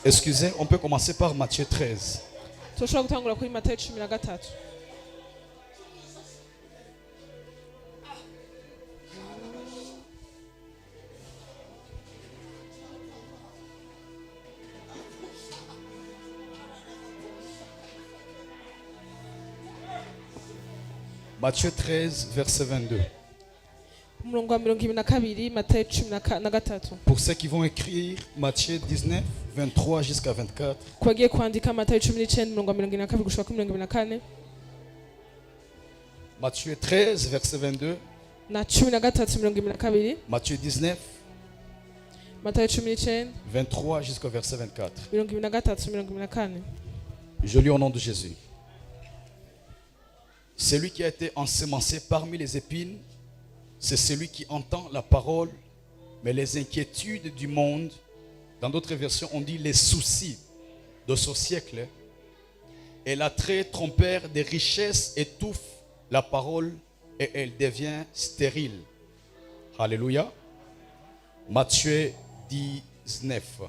Excusez, on peut commencer par Matthieu 13. turashobora gutangura kuri Matayo 13. Matthieu 13, verset 22. umurongo wa 22 Matayo 13. Pour ceux qui vont écrire Matthieu 19, 23 jusqu'à 24. ku bagiye kwandika Matayo 19 umurongo wa 22 gushika kuri 24 Matthieu 13, verset 22. na 13 Matthieu 19, Matayo 19 23 jusqu'au verset 24. 23 Je lis au nom de Jésus. Celui qui a été ensemencé parmi les épines, c'est celui qui entend la parole, mais les inquiétudes du monde, dans d'autres versions on dit les soucis de ce siècle, et l'attrait trompeur des richesses étouffe la parole et elle devient stérile. Alléluia. Matthieu 19.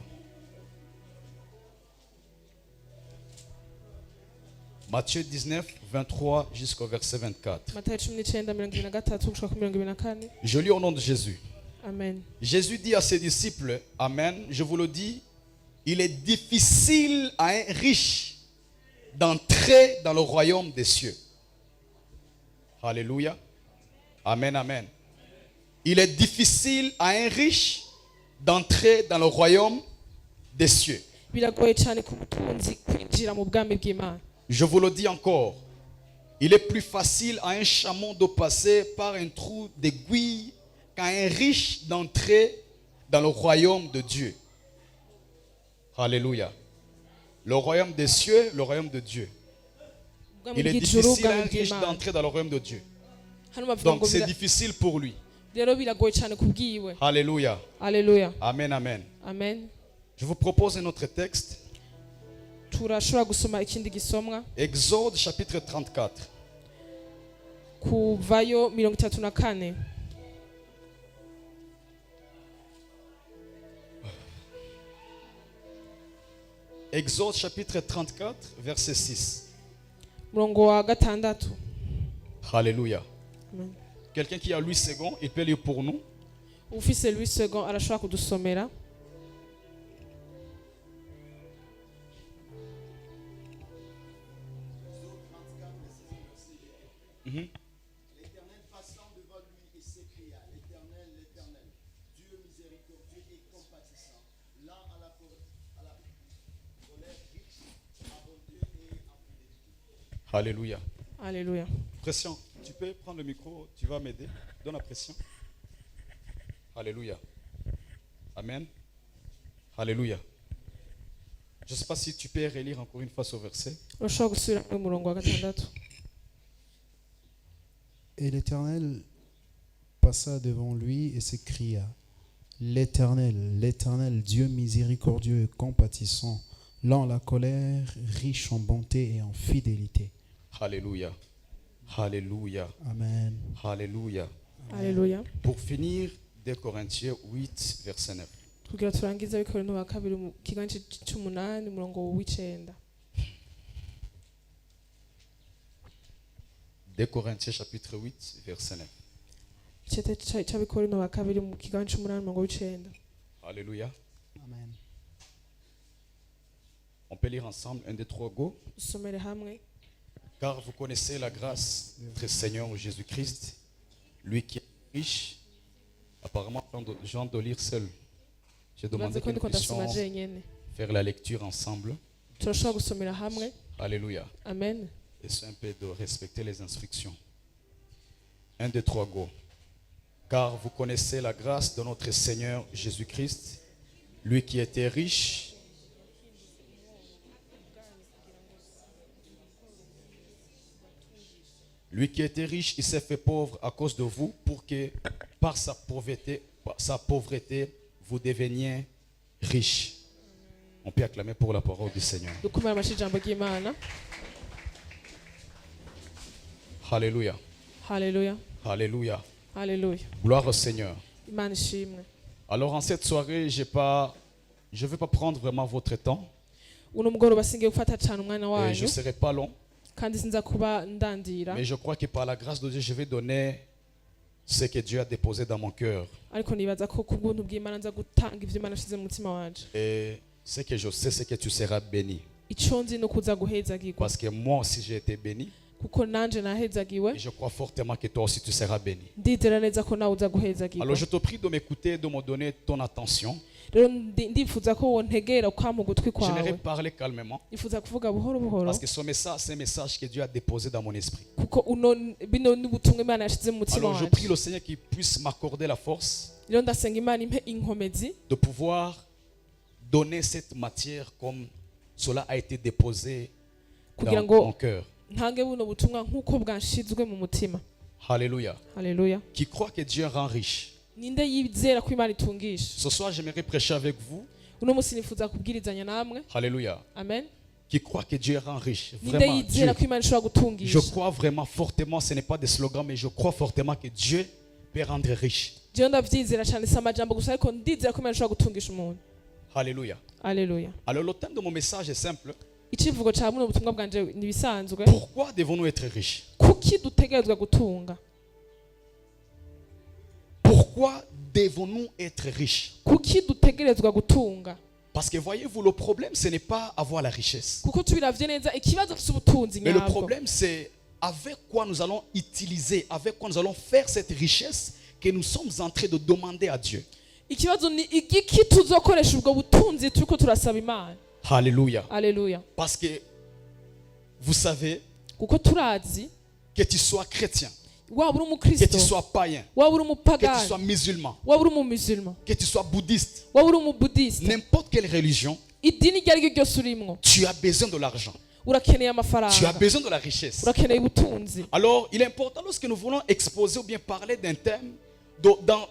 Matthieu 19, 23 jusqu'au verset 24. Matayo 19 gushika kuri 24. Je lis au nom de Jésus. Amen. Jésus dit à ses disciples, Amen, je vous le dis, il est difficile à un riche d'entrer dans le royaume des cieux. Alléluia. Amen, amen. Il est difficile à un riche d'entrer dans le royaume des cieux. Biragoye cyane ku mutunzi kwinjira mu bwami bw'Imana. Je vous le dis encore, il est plus facile à un chameau de passer par un trou d'aiguille qu'à un riche d'entrer dans le royaume de Dieu. Alléluia. Le royaume des cieux, le royaume de Dieu. Il est difficile à un riche d'entrer dans le royaume de Dieu. Donc c'est difficile pour lui. Rero biragoye cyane kubwiwe. Alléluia. Alléluia. Amen, amen. Amen. Je vous propose un autre texte. Turashobora gusoma ikindi gisomwa Exode chapitre 34. kuvayo 34. Exode chapitre 34, verset 6. Murongo wa 6. Alléluia. Amen. Quelqu'un qui a 8 secondes, il peut lire pour nous. Ufise Louis second arashobora kudusomera. L'Éternel passant devant lui et s'écria, l'Éternel, l'Éternel, Dieu miséricordieux et compatissant, lent à la colère, riche en bonté et en fidélité. Alléluia. Alléluia. Pression, tu peux prendre le micro, tu vas m'aider. Donne la pression. Alléluia. Amen. Alléluia. Je ne sais pas si tu peux relire encore une fois ce verset. Urashobora gusubira mu murongo wa 6. Et l'Éternel passa devant lui et s'écria, l'Éternel, l'Éternel, Dieu miséricordieux et compatissant, lent à la colère, riche en bonté et en fidélité. Alléluia. Alléluia. Amen. Alléluia. Alléluia. Pour finir, 2 Corinthiens 8, verset 9. Kugira turangiza Abikorino ba kabiri mu kiganci c'8 murongo w'9. 2 Corinthiens chapitre 8, verset 9. Icete c'Abikorino ba kabiri mu kiganci c'8 murongo w'9. Alléluia. Amen. On peut lire ensemble, 1, 2, 3, go. Dusomere hamwe. Car vous connaissez la grâce de notre Seigneur Jésus-Christ, lui qui est riche. Apparemment, Jean de lire seul. J'ai demandé Ibanze ko que nous ndiko ndasoma puissions jenyene. faire la lecture ensemble. Turashobora gusomera hamwe. Alléluia. Amen. Et c'est un peu de respecter les instructions. 1, 2, 3, go. Car vous connaissez la grâce de notre Seigneur Jésus-Christ, lui qui était riche. Lui qui était riche, il s'est fait pauvre à cause de vous pour que par sa pauvreté, vous deveniez riches. On peut acclamer pour la parole du Seigneur. Dukomera amashi ijambo ry'Imana. Alléluia. Alléluia. Alléluia. Alléluia. Gloire au Seigneur. Imana ishimwe. Alors en cette soirée, je n'ai pas Je ne vais pas prendre vraiment votre temps. uno mugoroba singiye gufata cyane umwanya Et je ne wanyu serai pas long. kandi sinza kuba ndandira Mais je crois que par la grâce de Dieu, je vais donner ce que Dieu a déposé dans mon cœur. ariko nibaza ko ku bw'ubuntu bw'Imana nza gutanga ivyo Imana yashize mu mutima wanje. Et ce que je sais, c'est que tu seras béni. Ico nzi no kuza guhezagirwa Parce que moi aussi, j'ai été béni. kuko nanje nahezagiwe Et je crois fortement que toi aussi, tu seras béni. ndizera neza ko nawe uza guhezagirwa. Alors, je te prie de m'écouter et de me donner ton attention. Rero ndifuza ko wontegera ukampa ugutwi J'aimerais kwawe. parler calmement. Nifuza kuvuga buhoro buhoro Parce que ce message, c'est un message que Dieu a déposé dans mon esprit. kuko bino n'ubutumwa Imana yashize mu mutima Alors, je wanje. prie le Seigneur qu'il puisse m'accorder la force Rero ndasenga Imana impe inkomezi de pouvoir donner cette matière comme cela a été déposé kugira dans ngo mon cœur. ntange buno butumwa nk'uko bwanshizwe mu mutima. Alléluia. Haleluya. Qui croit que Dieu rend riche. Ninde yizera ko Imana itungisha. Ce soir, j'aimerais prêcher avec vous. Uno musi nifuza kubwirizanya namwe. Alléluia. Amen. Qui croit que Dieu rend riche. Ninde Vraiment, yizera Dieu. ko Imana ishobora Je gutungisha. crois vraiment fortement, ce n'est pas des slogans, mais je crois fortement que Dieu peut rendre riche. Jewe ndavyizera cyane si amajambo gusa ariko ndizera ko Imana ishobora gutungisha umuntu. Alléluia. Haleluya. Alors le thème de mon message est simple. Icivugo ca buno butumwa bwanje nibisanzwe. Pourquoi devons-nous être riches? Kuki dutegerezwa gutunga? Pourquoi devons-nous être riches? Kuki dutegerezwa gutunga? Parce que voyez-vous, le problème, ce n'est pas avoir la richesse. Kuko tubiravye neza ikibazo cy'ubutunzi Mais le nyabwo. problème, c'est avec quoi nous allons utiliser, avec quoi nous allons faire cette richesse que nous sommes en train de demander à Dieu. Ikibazo ni igiki tuzokoresha ubwo butunzi turiko turasaba Imana. Alléluia. Haleluya. Parce que vous savez, Kuko turazi que tu sois chrétien, waba uri que tu umukristo, sois païen, waba uri que tu umupagani, sois musulman, waba uri umumusulman, que tu sois bouddhiste, waba uri umubudiste, n'importe quelle religion, idini iryo ari ryo ryose urimwo tu as besoin de l'argent, urakeneye tu as amafaranga, besoin de la richesse. urakeneye ubutunzi. Alors, il est important lorsque nous voulons exposer ou bien parler d'un thème,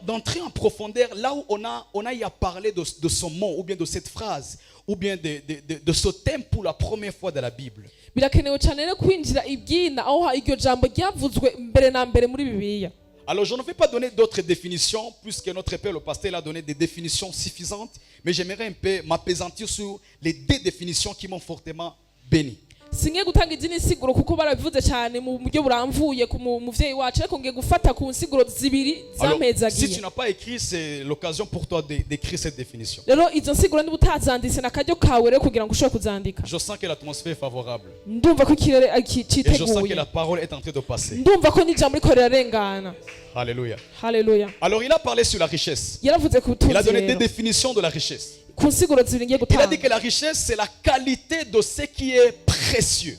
d'entrer en profondeur là où on a y à parler de ce mot ou bien de cette phrase ou bien de ce thème pour la première fois dans la Bible. Birakenewe cyane rero kwinjira ibyina aho iryo jambo ryavuzwe mbere na mbere muri Bibiliya. Alors, je ne vais pas donner d'autres définitions, puisque notre père, le pasteur, a donné des définitions suffisantes, mais j'aimerais un peu m'appesantir sur les deux définitions qui m'ont fortement béni. Singiye gutanga izindi nsiguro kuko barabivuze cyane mu buryo buramvuye ku muvyeyi wacu ariko ngiye gufata ku nsiguro zibiri Alors, si tu zampezagiye. n'as pas écrit, c'est l'occasion pour toi d'écrire cette définition. Rero izo nsiguro niba utazanditse nakaryo kawe rero kugira ngo ushobore kuzandika. Je sens que l'atmosphère est favorable. Ndumva ko ikirere Et je sens que citeguye. la parole est en train de passer. Ndumva ko n'ijambo riko rirarengana. Alléluia. Haleluya. Alors, il a parlé sur la richesse. Yaravuze ku Il a butunzi donné des rero. définitions de la richesse. Ku nsiguro zibiri ngiye Il a gutanga. dit que la richesse, c'est la qualité de ce qui est précieux.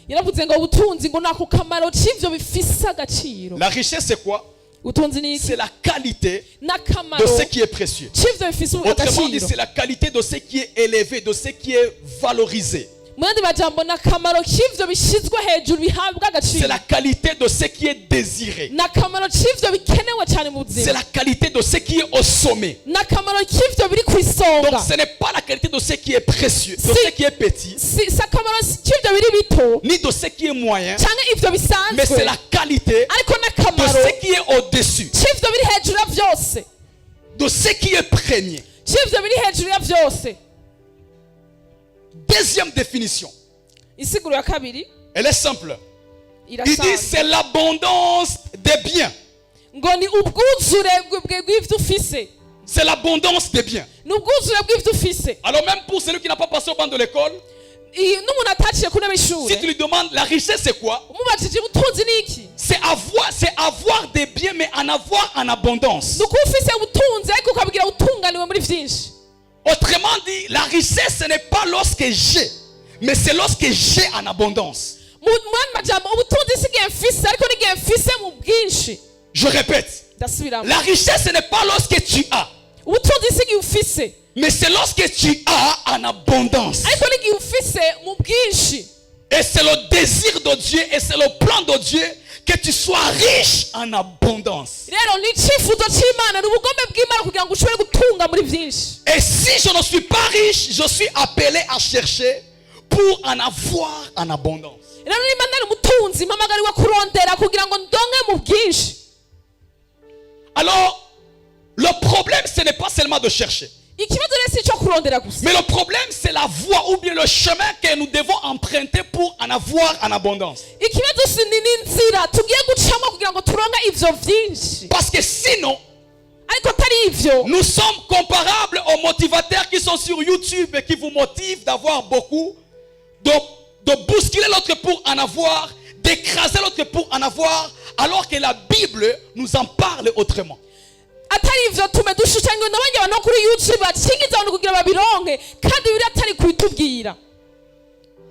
Yaravuze ngo ubutunzi ngo nako kamaro c'ivyo bifise agaciro. La richesse, c'est quoi? Ubutunzi ni iki? C'est la qualité de N'akamaro ce qui est précieux. c'ivyo bifise Autrement dit, agaciro. c'est la qualité de ce qui est élevé, de ce qui est valorisé. Mu yandi majambo n'akamaro c'ivyo bishizwe hejuru bihabwa C'est agaciro. la qualité de ce qui est désiré. N'akamaro c'ivyo bikenewe cyane mu C'est buzima. la qualité de ce qui est au sommet. N'akamaro c'ivyo biri ku Donc isonga. ce n'est pas la qualité de ce qui est précieux, de Si- ce qui est petit, Si akamaro c'ivyo biri bito ni de ce qui est moyen, canke ivyo mais c'est bisanzwe la qualité ariko de n'akamaro ce qui est au-dessus, c'ivyo biri hejuru ya vyose. de ce qui est premier. C'ivyo biri hejuru ya vyose. Deuxième définition, Insiguro ya kabiri elle est simple. Il dit irasanzwe c'est l'abondance des biens. ngo ni ubwuzure bw'ivyo ufise. C'est l'abondance des biens. Ni ubwuzure bw'ivyo ufise. Alors même pour celui qui n'a pas passé au banc de l'école, N'umuntu ataciye ku ntebe si tu y'ishure lui demandes la richesse c'est quoi? umubajije ubutunzi ni iki? C'est avoir des biens mais en avoir en abondance. Ni ukuba ufise ubutunzi ariko ukabugira utunganiwe muri vyinshi. Autrement dit, la richesse ce n'est pas lorsque j'ai, mais c'est lorsque j'ai en abondance. Mu yandi majambo ubutunzi si igihe mfise ariko n'igihe mfise mu bwinshi. Je répète, Ndasubiramo. la richesse ce n'est pas lorsque tu as, Ubutunzi si igihe ufise mais c'est lorsque tu as en abondance. ariko n'igihe ufise mu bwinshi. Et c'est le désir de Dieu et c'est le plan de Dieu que tu sois riche en abondance. Rero ni icyifuzo cy'Imana ni ubugombe bw'Imana kugira ngo ushobore gutunga muri vyinshi. Et si je ne suis pas riche, je suis appelé à chercher pour en avoir en abondance. Rero niba ntari umutunzi mpamagariwe kurondera kugira ngo ndonke mu bwinshi. Alors, le problème, ce n'est pas seulement de chercher. ikibazo rero si icyo kurondera gusa Mais le problème, c'est la voie ou bien le chemin que nous devons emprunter pour en avoir en abondance. ikibazo si ni n'inzira tugiye gucamo kugira ngo turonke ivyo vyinshi Parce que sinon, ariko atari ivyo nous sommes comparables aux motivateurs qui sont sur YouTube et qui vous motivent d'avoir beaucoup, de bousculer l'autre pour en avoir, d'écraser l'autre pour en avoir, alors que la Bible nous en parle autrement. atari ivyo tume dushushanywe n'abandi bantu kuri YouTube bacingiza abantu kugira babironke kandi biri atari kubitubwira.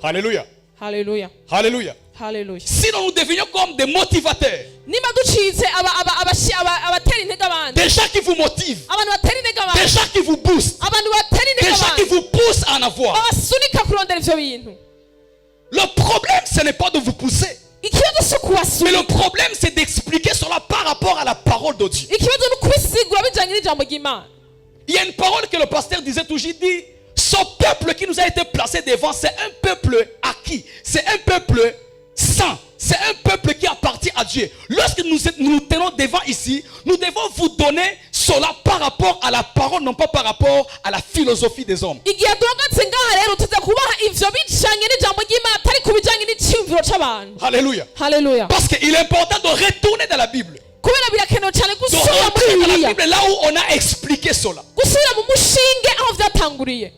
Alléluia. Haleluya, Alléluia. haleluya. Sinon, nous devenons comme des motivateurs. Niba ducitse abatera intege abandi, Des gens qui vous motivent. abantu batera intege abandi, Des gens qui vous boostent. abantu batera Des intege gens qui abandi, vous poussent à en avoir. babasunika kurondera ivyo bintu. Le problème, ce n'est pas de vous pousser. Ikibazo si Mais le ukubasunika, problème, c'est d'expliquer cela par rapport à la parole de Dieu. ikibazo ni ukubisigura bijanye n'ijambo ry'Imana. Il y a une parole que le pasteur disait toujours, il dit, ce peuple qui nous a été placé devant, c'est un peuple acquis. C'est un peuple saint. C'est un peuple qui appartient à Dieu. Lorsque nous tenons devant ici, nous devons vous donner cela par rapport à la parole, non pas par rapport à la philosophie des hommes. Igihe duhagaze ngaha rero tuza kubaha ivyo bijanye n'ijambo ry'Imana atari ku bijanye n'iciyumviro c'abantu. Alléluia. Haleluya. Parce qu'il est important de retourner dans la Bible. Kubera birakenewe cyane De gusubira muri rentrer dans la Bibiliya, Bible là où on a expliqué cela. gusubira mu mushinge aho vyatanguriye.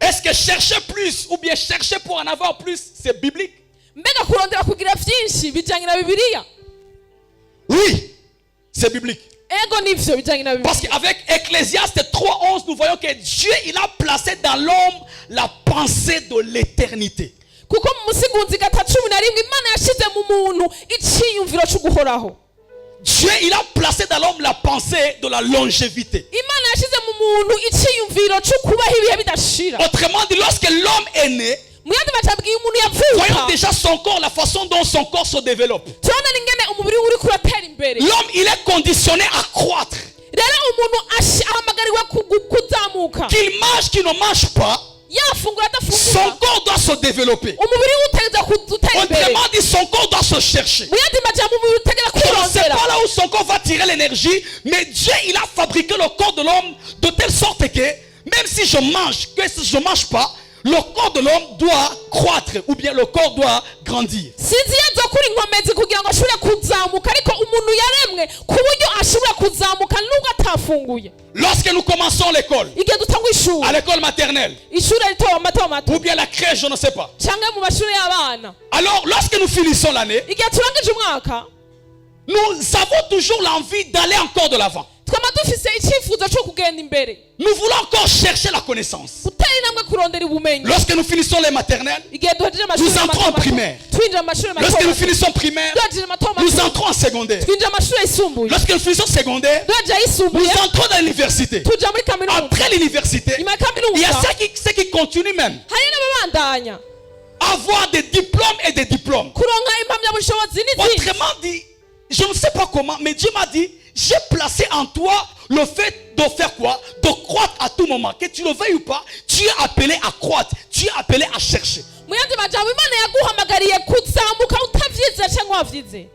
Est-ce que chercher plus ou bien chercher pour en avoir plus, c'est biblique? Mbega kurondera kugira vyinshi bijanye na Bibiliya? Oui, c'est biblique. Ego nivyo bijanye na Bibiliya. Parce qu'avec Ecclésiaste 3:11, nous voyons que Dieu, il a placé dans l'homme la pensée de l'éternité. Kuko mu Musigunzi 3:11 Imana yashize mu muntu iciyumviro cyo guhoraho. Dieu, il a placé dans l'homme la pensée de la longévité. Imana yashize mu muntu iciyumviro cyo kubaho ibihe bidashira. Autrement dit, lorsque l'homme est né, Muyandi batabwiye umuntu voyons yavuka. déjà son corps, la façon dont son corps se développe. Turabona ingene umubiri uri kuratera imbere. L'homme, il est conditionné à croître. Rero umuntu ahamagariwe kuzamuka. Qu'il mange, qu'il ne mange pas, Yafungura son adafungura. corps doit se développer. Umubiri uteza kutera imbere. Autrement dit, son corps doit se chercher. Muyandi majambo umubiri utegera On ne sait kwirondera. pas là où son corps va tirer l'énergie, mais Dieu, il a fabriqué le corps de l'homme de telle sorte que même si je mange, que si je ne mange pas, le corps de l'homme doit croître ou bien le corps doit grandir. Sinzi yazokura inkomezi kugira ngo ashobore kuzamuka ariko umuntu yaremwe ku buryo ashobora kuzamuka nubwo atafunguye. Lorsque nous commençons l'école, Igihe dutangwa ishuri, à l'école maternelle, ishuri rito mato ou bien la crèche, je ne sais pas. cyangwa mu mashuri y'abana, Alors, lorsque nous finissons l'année, igihe turangije umwaka nous avons toujours l'envie d'aller encore de l'avant. twama dufise icyifuzo cyo kugenda imbere, Nous voulons encore chercher la connaissance. gutera intambwe kurondera ubumenyi. Lorsque nous finissons les maternelles, Igihe duhejeje amashuri Nous entrons en primaire. twinjira mu mashuri mato lorsque nous mato, finissons primaire, duhejeje mato nous mato, entrons en secondaire. twinjira mu mashuri yisumbuye, Lorsque nous finissons secondaire, duhejeje nous ayisumbuye entrons dans l'université. tuja muri kaminuza. Après l'université, Nyuma ya il y a kaminuza ceux qui continuent même. hari n'ababandanya Avoir des diplômes et des diplômes. kuronka impamyabushobozi n'izindi. Autrement dit, je ne sais pas comment, mais Dieu m'a dit, j'ai placé en toi le fait de faire quoi? De croître à tout moment. Que tu le veuilles ou pas, tu es appelé à croître. Tu es appelé à chercher. Mu yandi majambo Imana yaguhamagariye kuzamuka utavyize cyangwa wavyize.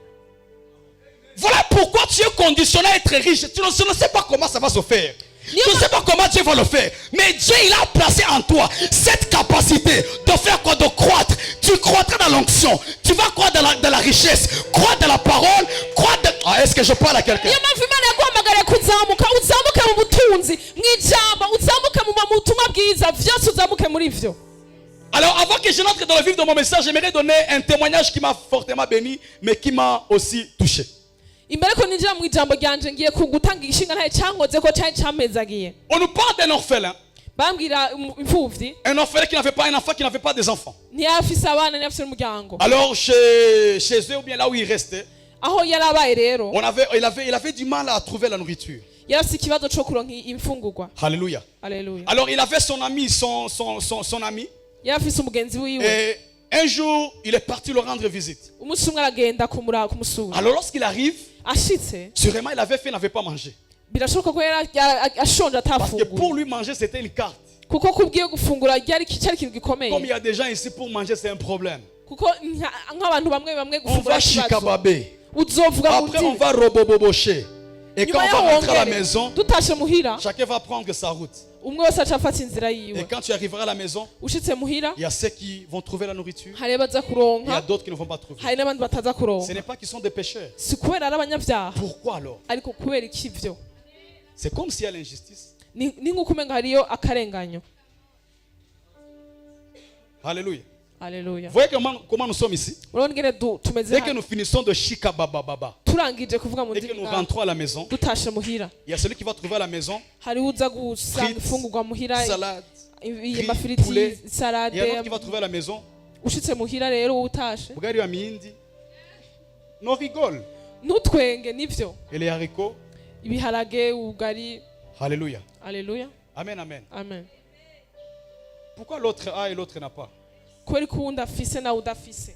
Voilà pourquoi tu es conditionné à être riche. Tu ne sais pas comment ça va se faire. Tu ne sais pas comment Dieu va le faire. Mais Dieu, il a placé en toi cette capacité de faire quoi? De croître. Tu croîtras dans l'onction. Tu vas croître dans la richesse. Croître dans la parole. Croître dans... Ah, est-ce que je parle à quelqu'un? Niyo mpamvu Imana yaguhamagariye kuzamuka, uzamuke mu butunzi, mu ijambo, uzamuke mu butumwa bwiza, vyose uzamuke muri vyo. Alors, avant que je n'entre dans le vif de mon message, j'aimerais donner un témoignage qui m'a fortement béni, mais qui m'a aussi touché. Imbere ko ninjira mu ijambo ryanje ngiye kugutanga ishinga ntaye cyankoze ko cyari cyamezagiye. On nous parle d'un orphelin. Bambwira imfuvyi, Un orphelin qui n'avait pas un enfant, qui n'avait pas des enfants. ntiyafise abana, ntiyafise n'umuryango. Alors, chez eux, ou bien là où il restait, Aho yarabaye rero, il avait du mal à trouver la nourriture. yarafise ikibazo cyo kuronka imfungurwa. Alléluia. Haleluya. Alors, il avait son ami, son ami. Yarafise umugenzi wiwe. Et un jour, il est parti le rendre visite. Umunsi umwe aragenda kumusura. Alors, lorsqu'il arrive, Ashitse, sûrement il avait faim, il n'avait pas mangé. birashoboka ko ashonje Parce que pour atafunguye. lui, manger, c'était une carte. Kuko kubwiye gufungura cyari ikintu Comme il gikomeye. y a des gens ici, pour manger, c'est un problème. Kuko nk'abantu bamwe On gufungura va ikibazo. chicababer. Uzovuga mu Après, on ndimi. va robobobocher. Et quand nyuma on va yaho rentrer à la wongere maison, dutashe muhira chacun va prendre sa route. umwe wese aca afata inzira Et yiwe quand tu arriveras à la maison, ushitse muhira il y a ceux qui vont trouver la nourriture. hari abaza Il y a kuronka d'autres qui ne vont pas trouver. hari n'abandi bataza Ce kuronka n'est pas qu'ils sont des pécheurs. si kubera ari abanyabyaha Pourquoi alors? ariko kubera iki ivyo C'est comme s'il y a l'injustice. ni nk'uko umenga hariyo akarenganyo. Alléluia. Haleluya. Vous voyez comment nous sommes ici? urabona ingene tumeze Dès que hano nous finissons de chika baba baba, turangije kuvuga mu dès que nous ndimi rentrons à la maison, dutashe muhira il y a celui qui va trouver à la maison hariho uza gusanga frites, ifungurwa muhira salade. amafiriti poulet. salade Il y a un autre qui va trouver à la maison. ushitse muhira rero wowe utashe Regarde à Mindi. Non, rigole. ntutwenge nivyo Et les haricots. ibiharage ubugari. Alléluia. Haleluya. Amen, amen. Amen. Pourquoi l'autre a et l'autre n'a pas? kubera ko uwundi afise nawe udafise.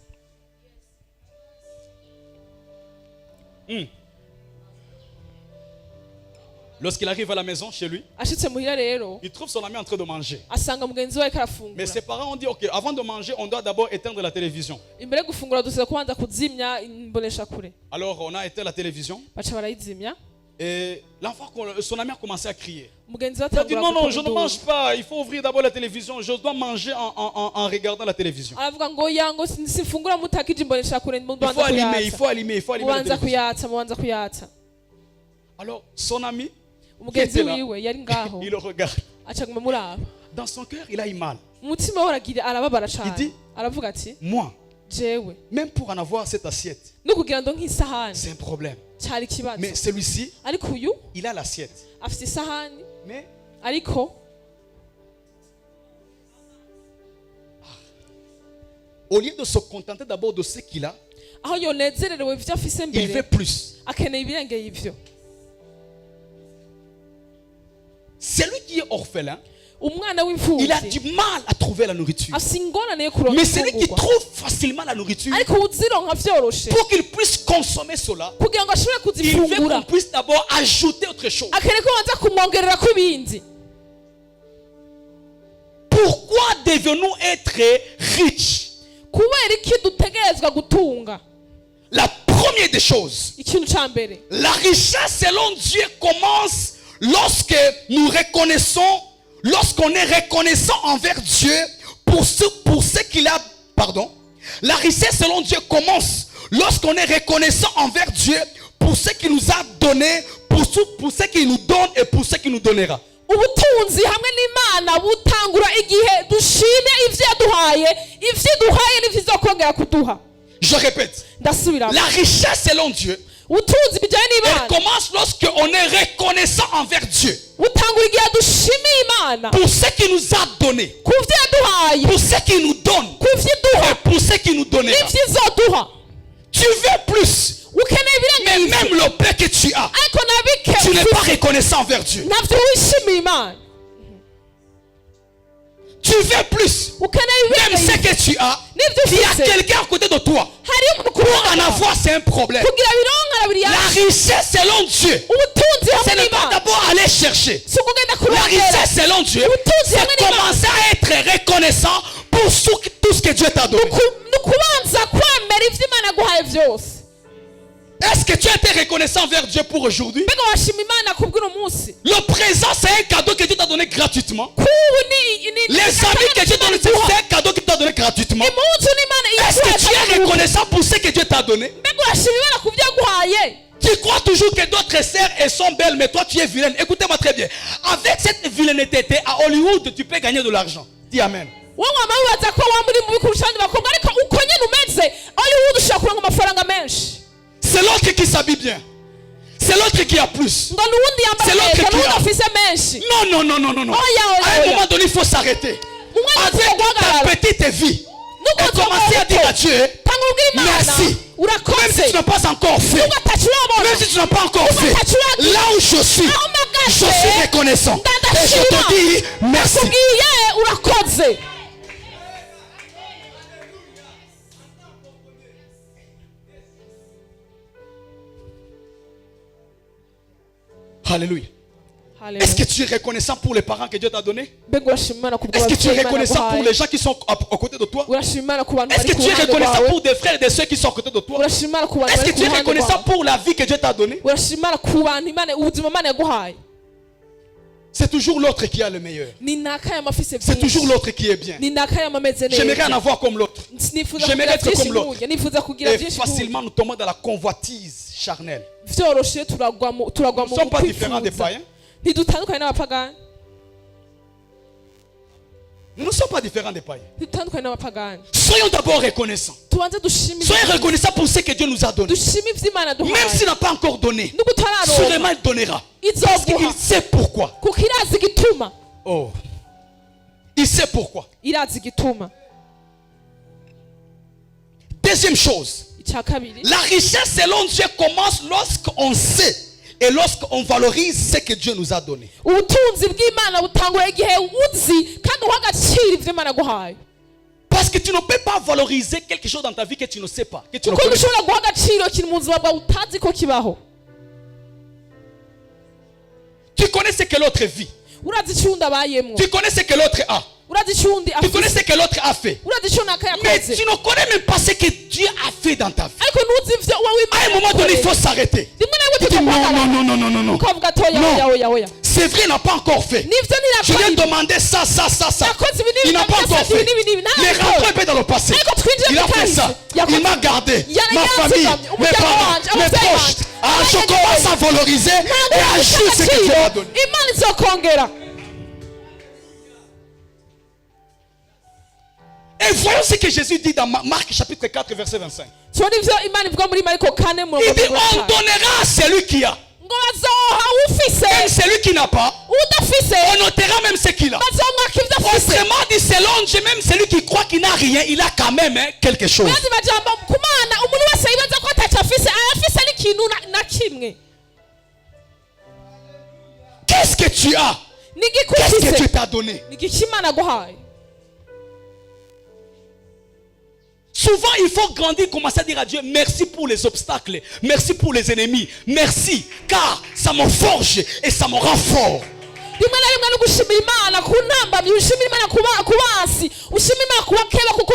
Lorsqu'il arrive à la maison chez lui, ashitse muhira rero il trouve son ami en train de manger. asanga mugenzi we ariko Mais arafungura. ses parents ont dit, ok, avant de manger, on doit d'abord éteindre la télévision. imbere yo gufungura dusize kubanza kuzimya imboneshakure. Alors on a éteint la télévision baca barayizimya. et l'enfant, son ami a commencé à crier. mugenzi we Il a dit, atangura non, non, je ne gukoma mange induru. pas, il faut ouvrir d'abord la télévision, je dois manger en regardant la télévision. aravuga ngo yango simfungura mutakije imboneshakure Il mubanza faut allumer, il kuyatsa. faut allumer, il faut allumer la mubanza télévision. kuyatsa. Alors son ami, umugenzi était là. wiwe yari ngaho il le regarde. acaguma muraba. Dans son cœur, il a eu mal. umutima we aragira arababara Il cyane dit- aravuga ati Moi, jewe même pour en avoir cette assiette, no kugira ngo nk'isahani c'est un problème. cyari ikibazo. Mais celui-ci, ariko uyu il a l'assiette. afite isahani Mais ariko au lieu de se contenter d'abord de ce qu'il a, aho yonezererewe ivyo afise il veut mbere plus. akeneye ibirengeye ivyo. Celui qui est orphelin, umwana il a w'imfuvyi du mal à trouver la nourriture. afite ingorane yo kuronka Mais celui qui ifungurwa trouve facilement la nourriture, ariko uzironka vyoroshe pour qu'il puisse consommer cela, kugira ngo ashobore il veut qu'on kuzifungura puisse d'abord ajouter autre chose. akeneye ko banza kumwongererako ibindi. Pourquoi devons-nous être riches? kubera iki dutegerezwa gutunga? La première des choses, ikintu ca mbere la richesse selon Dieu commence lorsque nous reconnaissons, lorsqu'on est reconnaissant envers Dieu pour ce qu'il a, pardon. La richesse selon Dieu commence lorsqu'on est reconnaissant envers Dieu pour ce qu'il nous a donné, pour ce qu'il nous donne et pour ce qu'il nous donnera. ubutunzi hamwe n'Imana butangura igihe dushime ivyo yaduhaye, ivyo duhaye n'ivyo izokongera kuduha. Je répète, ndasubira la richesse selon Dieu, ubutunzi bijanye elle n'Imana commence lorsqu'on est reconnaissant envers Dieu butangura igihe dushimiye Imana pour ce qu'il nous a donné, ku vyo yaduhaye, pour ce qu'il nous donne ku vyo iduha et pour ce qu'il nous donnera. n'ivyo izoduha. Tu veux plus, ukeneye mais ibirengeye même ivyo le peu que tu as, ariko nabike tu n'es pas ufise reconnaissant envers Dieu. navyo wishimiye Imana. Tu veux plus, ukeneye même ce ibirengeye que tu as. n'ivyo Il y a ufise quelqu'un à côté de toi. hariyo umuntu Pour en kubona avoir, c'est un problème. kugira bironka arabiri La yawe. richesse selon Dieu, ubutunzi ce hamwe n'est pas n'Imana d'abord aller chercher. si ukugenda La kurondera richesse selon Dieu, c'est commencer à être reconnaissant pour tout ce que Dieu t'a donné. ni ukubanza kwemera ivyo Imana yaguhaye vyose. Est-ce que tu as été reconnaissant envers Dieu pour aujourd'hui? mbega washima Imana kubwira umunsi Le présent, c'est un cadeau que Dieu t'a donné gratuitement. kubu ni Les amis que Dieu t'a donné, c'est un cadeau qu'il t'a donné gratuitement. impunzu n'Imana Est-ce que tu es reconnaissant pour ce que Dieu t'a donné? mbega urashima Imana ku vyo yaguhaye. Tu crois toujours que d'autres sœurs elles sont belles, mais toi tu es vilaine. Écoutez-moi très bien. Avec cette vilaineté, à Hollywood, tu peux gagner de l'argent. Dis amen. wowe wama wibaza ko waba uri mubi kurusha abandi bakobwa ariko uko nyene umeze Hollywood ushobora kuronka amafaranga menshi. C'est l'autre qui s'habille bien. C'est l'autre qui a plus. ngo n'uwundi C'est yambaye l'autre neza qui n'uwundi a. afise menshi. Non, non, non, non, non, non. Oya, À un oya. moment donné, il faut s'arrêter. umwana Avec ta guhagarara petite vie, Nuko et commencer à dire à Dieu, tanga ubwira Imana merci. Même urakoze si tu n'as pas encore fait, nubwo atacurabona même si tu n'as pas encore fait, là où je suis reconnaissant. Et je te dis merci. nakubwiye urakoze. Alléluia. Est-ce que tu es reconnaissant pour les parents que Dieu t'a donnés? mbega urashima Imana ku Est-ce que tu es bw'ababyeyi Imana reconnaissant pour yaguhaye les gens qui sont aux côtés de toi? urashima Imana ku bantu Est-ce bari que ku tu es ruhande reconnaissant rwawe pour des frères et des sœurs qui sont à côté de toi? urashima Imana ku bantu Est-ce bari que ku tu es ruhande reconnaissant rwawe pour la vie que Dieu t'a donnée? urashima Imana ku bantu Imana ubuzima Imana yaguhaye C'est toujours l'autre qui a le meilleur. ni naka y'amafise C'est toujours byinshi l'autre qui est bien. ni naka y'amameze J'aimerais en neza avoir comme l'autre. nifuza J'aimerais kugira être byinshi comme l'autre. nk'uyu nifuza kugira Et byinshi nk'uyu facilement nous tombons dans la convoitise charnelle. vyoroshe turagwa mu Nous ne sommes pas différents des kwifuza païens. ntidutandukanye n'abapagani Nous ne sommes pas différents des païens. ntidutandukanye n'abapagani Soyons d'abord reconnaissants. tubanze dushime Soyez reconnaissants pour ce que Dieu nous a donné. dushime ivyo Imana Même duhaye s'il n'a pas encore donné, nubwo utararonka sûrement il donnera. Parce qu'il izoguha sait pourquoi. kuko irazi igituma Oh. Il sait pourquoi. irazi igituma Deuxième chose. icya kabiri La richesse selon Dieu commence lorsqu'on sait et lorsqu'on valorise ce que Dieu nous a donné. ubutunzi bw'Imana butangura igihe uzi kandi uha agaciro ivyo Imana yaguhaye Parce que tu ne peux pas valoriser quelque chose dans ta vie que tu ne sais pas. Que tu ne kuko connais pas. ntushobora guha agaciro ikintu mu buzima bwawe utazi ko kibaho Tu connais ce que l'autre vit. urazi icyo undi abayemwo Tu connais ce que l'autre a. urazi icyo undi Tu connais afise ce que l'autre a fait. urazi icyo naka Mais yakoze tu ne connais même pas ce que Dieu a fait dans ta vie. ariko ntuzi ivyo uba À un moment donné, il faut s'arrêter. rimwe na rimwe Tu dis non, tukaguhagarara non, non, non, non, non. ukavuga ati oya Non. oya oya oya C'est vrai, il n'a pas encore fait. nivyo Je viens nirakora demander ça. yakoze ibi n'ibi Il n'a pas encore fait. Mais rentrons un peu dans le passé. ariko twinjire Il a mu fait kahise ça. yakoze Il m'a gardé. Yari Ma famille, yansigamye, mes umuryango parents, wanje, mes ababyeyi proches. banje, Alors je ababyeyi commence à valoriser et à juger ce que Dieu m'a donné. Imana izokongera Et voyons ce que Jésus dit dans Marc chapitre 4 verset 25. tubona ivyo Imana ivuga muri Mariko 4 murongo Il dit wa on 25. donnera à celui qui a. ngo bazoha ufise Même celui qui n'a pas, udafise on notera même ce qu'il a. bazomwaka ivyo afise Autrement dit, selon Dieu, même celui qui croit qu'il n'a rien, il a quand même quelque chose. maze majambo ku Mana umuntu wese yibaza ko ataco afise arafise n'ikintu na kimwe Qu'est-ce que tu as? n'igiki Qu'est-ce que Dieu ufise t'a donné? n'igiki Imana aguhaye Souvent, il faut grandir, commencer à dire à Dieu merci pour les obstacles, merci pour les ennemis, merci, car ça me forge et ça me rend fort. rimwe na rimwe no gushimira Imana ku ntambamyi ushimira Imana ku basi ushimira Imana ku bakeba kuko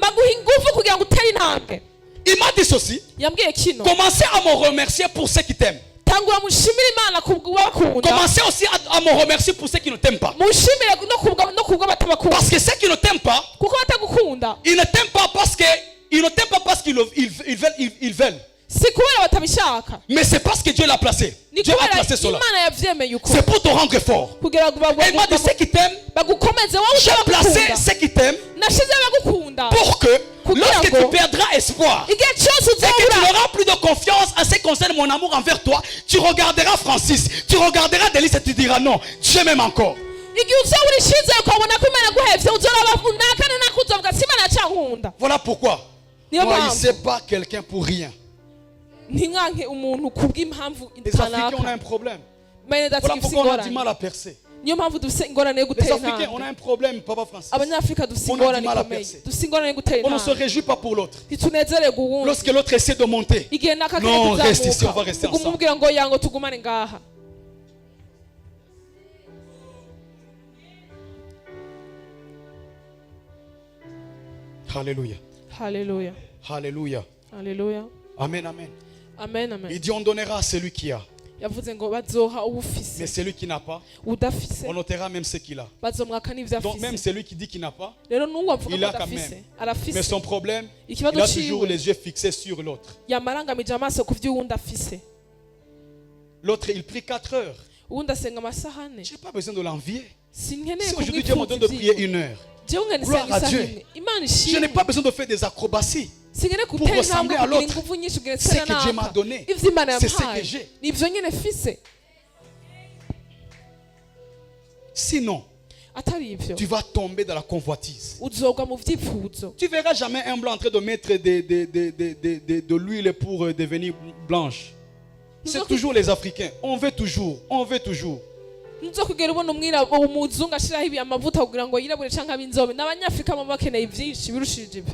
baguha ingufu kugira ngo utere intambwe Il m'a dit ceci, yambwiye kino commencez à me remercier pour ceux qui t'aiment. tangura mushimire Imana ku bw'abakunda Commencez aussi à me remercier pour ceux qui ne t'aiment pas. mushimire no ku bw'abatabakunda Parce que ceux qui ne t'aiment pas, kuko batagukunda ils ne t'aiment pas parce qu'ils veulent. si kubera batabishaka Mais c'est parce que Dieu l'a placé. ni Dieu a kubera placé cela. Imana yavyemeye uko C'est pour te rendre fort. kugira ngo Et il m'a dit ceux qui t'aiment, bagukomeze wowe j'ai placé utabakunda ceux qui t'aiment nashize abagukunda pour que lorsque ngo tu perdras espoir igihe cyose et que tu uzobura n'auras plus de confiance en ce qui concerne mon amour envers toi, tu regarderas Francis, tu regarderas Délice et tu diras non, Dieu m'aime encore. igihe uzobura icyizere ukabona ko Imana aguhevye uzoraba nakane nako uzovuga ati Imana yacankunda Voilà pourquoi. niyo Moi, il ne mpamvu sait pas quelqu'un pour rien. ntimwanke umuntu kubw'impamvu Les Africains, on a itanaka un problème. mene dati Voilà gifise pourquoi on a du ingorane mal à percer. niyo mpamvu dufise ingorane yo Les gutera Africains, on intambwe a un problème, Papa Francis. abanyafrika dufise On a du ingorane mal à ikomeye percer. dufise ingorane yo gutera On ne se intambwe réjouit pas pour l'autre. ntitunezererwe uwundi Lorsque l'autre essaie de monter, igihe naka Non, kene reste ici, on va kuzamuka rester ensemble. ugumubwira ngo yango tugumane ngaha Alléluia. haleluya Alléluia. haleluya Amen, amen. amen amen Il dit on donnera à celui qui a. yavuze ngo bazoha Mais ubufise celui qui n'a pas, udafise on notera même ce qu'il a. bazomwaka n'ivyo Donc même afise celui qui dit qu'il n'a pas, rero n'uwo avuga il ko a quand adafise même. Mais arafise son problème, il ikibazo a toujours ciwe les yeux fixés sur l'autre. yamarangamije amaso ku vy'uwundi afise L'autre, il prie 4 heures. uwundi asenga amasaha ane Je n'ai pas besoin de l'envier. sinkeneye Si aujourd'hui Dieu me donne de kumwipfuza prier ivyiwe 1 heure, jewe ngene Gloire senga à isaha Dieu. imwe imana je n'ai ishimwe pas besoin de faire des acrobaties. sinkeneye pour gutera ressembler intambwe à kugira l'autre. inguvu nyinshi kugira Ce que Dieu m'a donné, ivyo imana c'est ce que yampaye j'ai. nivyo nyene fise Sinon, atari ivyo tu vas tomber dans la convoitise. uzogwa mu vyipfuzo Tu verras jamais un blanc en train de mettre de l'huile pour devenir blanche. C'est toujours les Africains. On veut toujours. On veut toujours. ntuzokugera ubona umuzungu ashiraho amavuta kugira ngo yirabure canke ab'inzobe n'abanyafrika baba bakeneye vyinshi birushije ivyo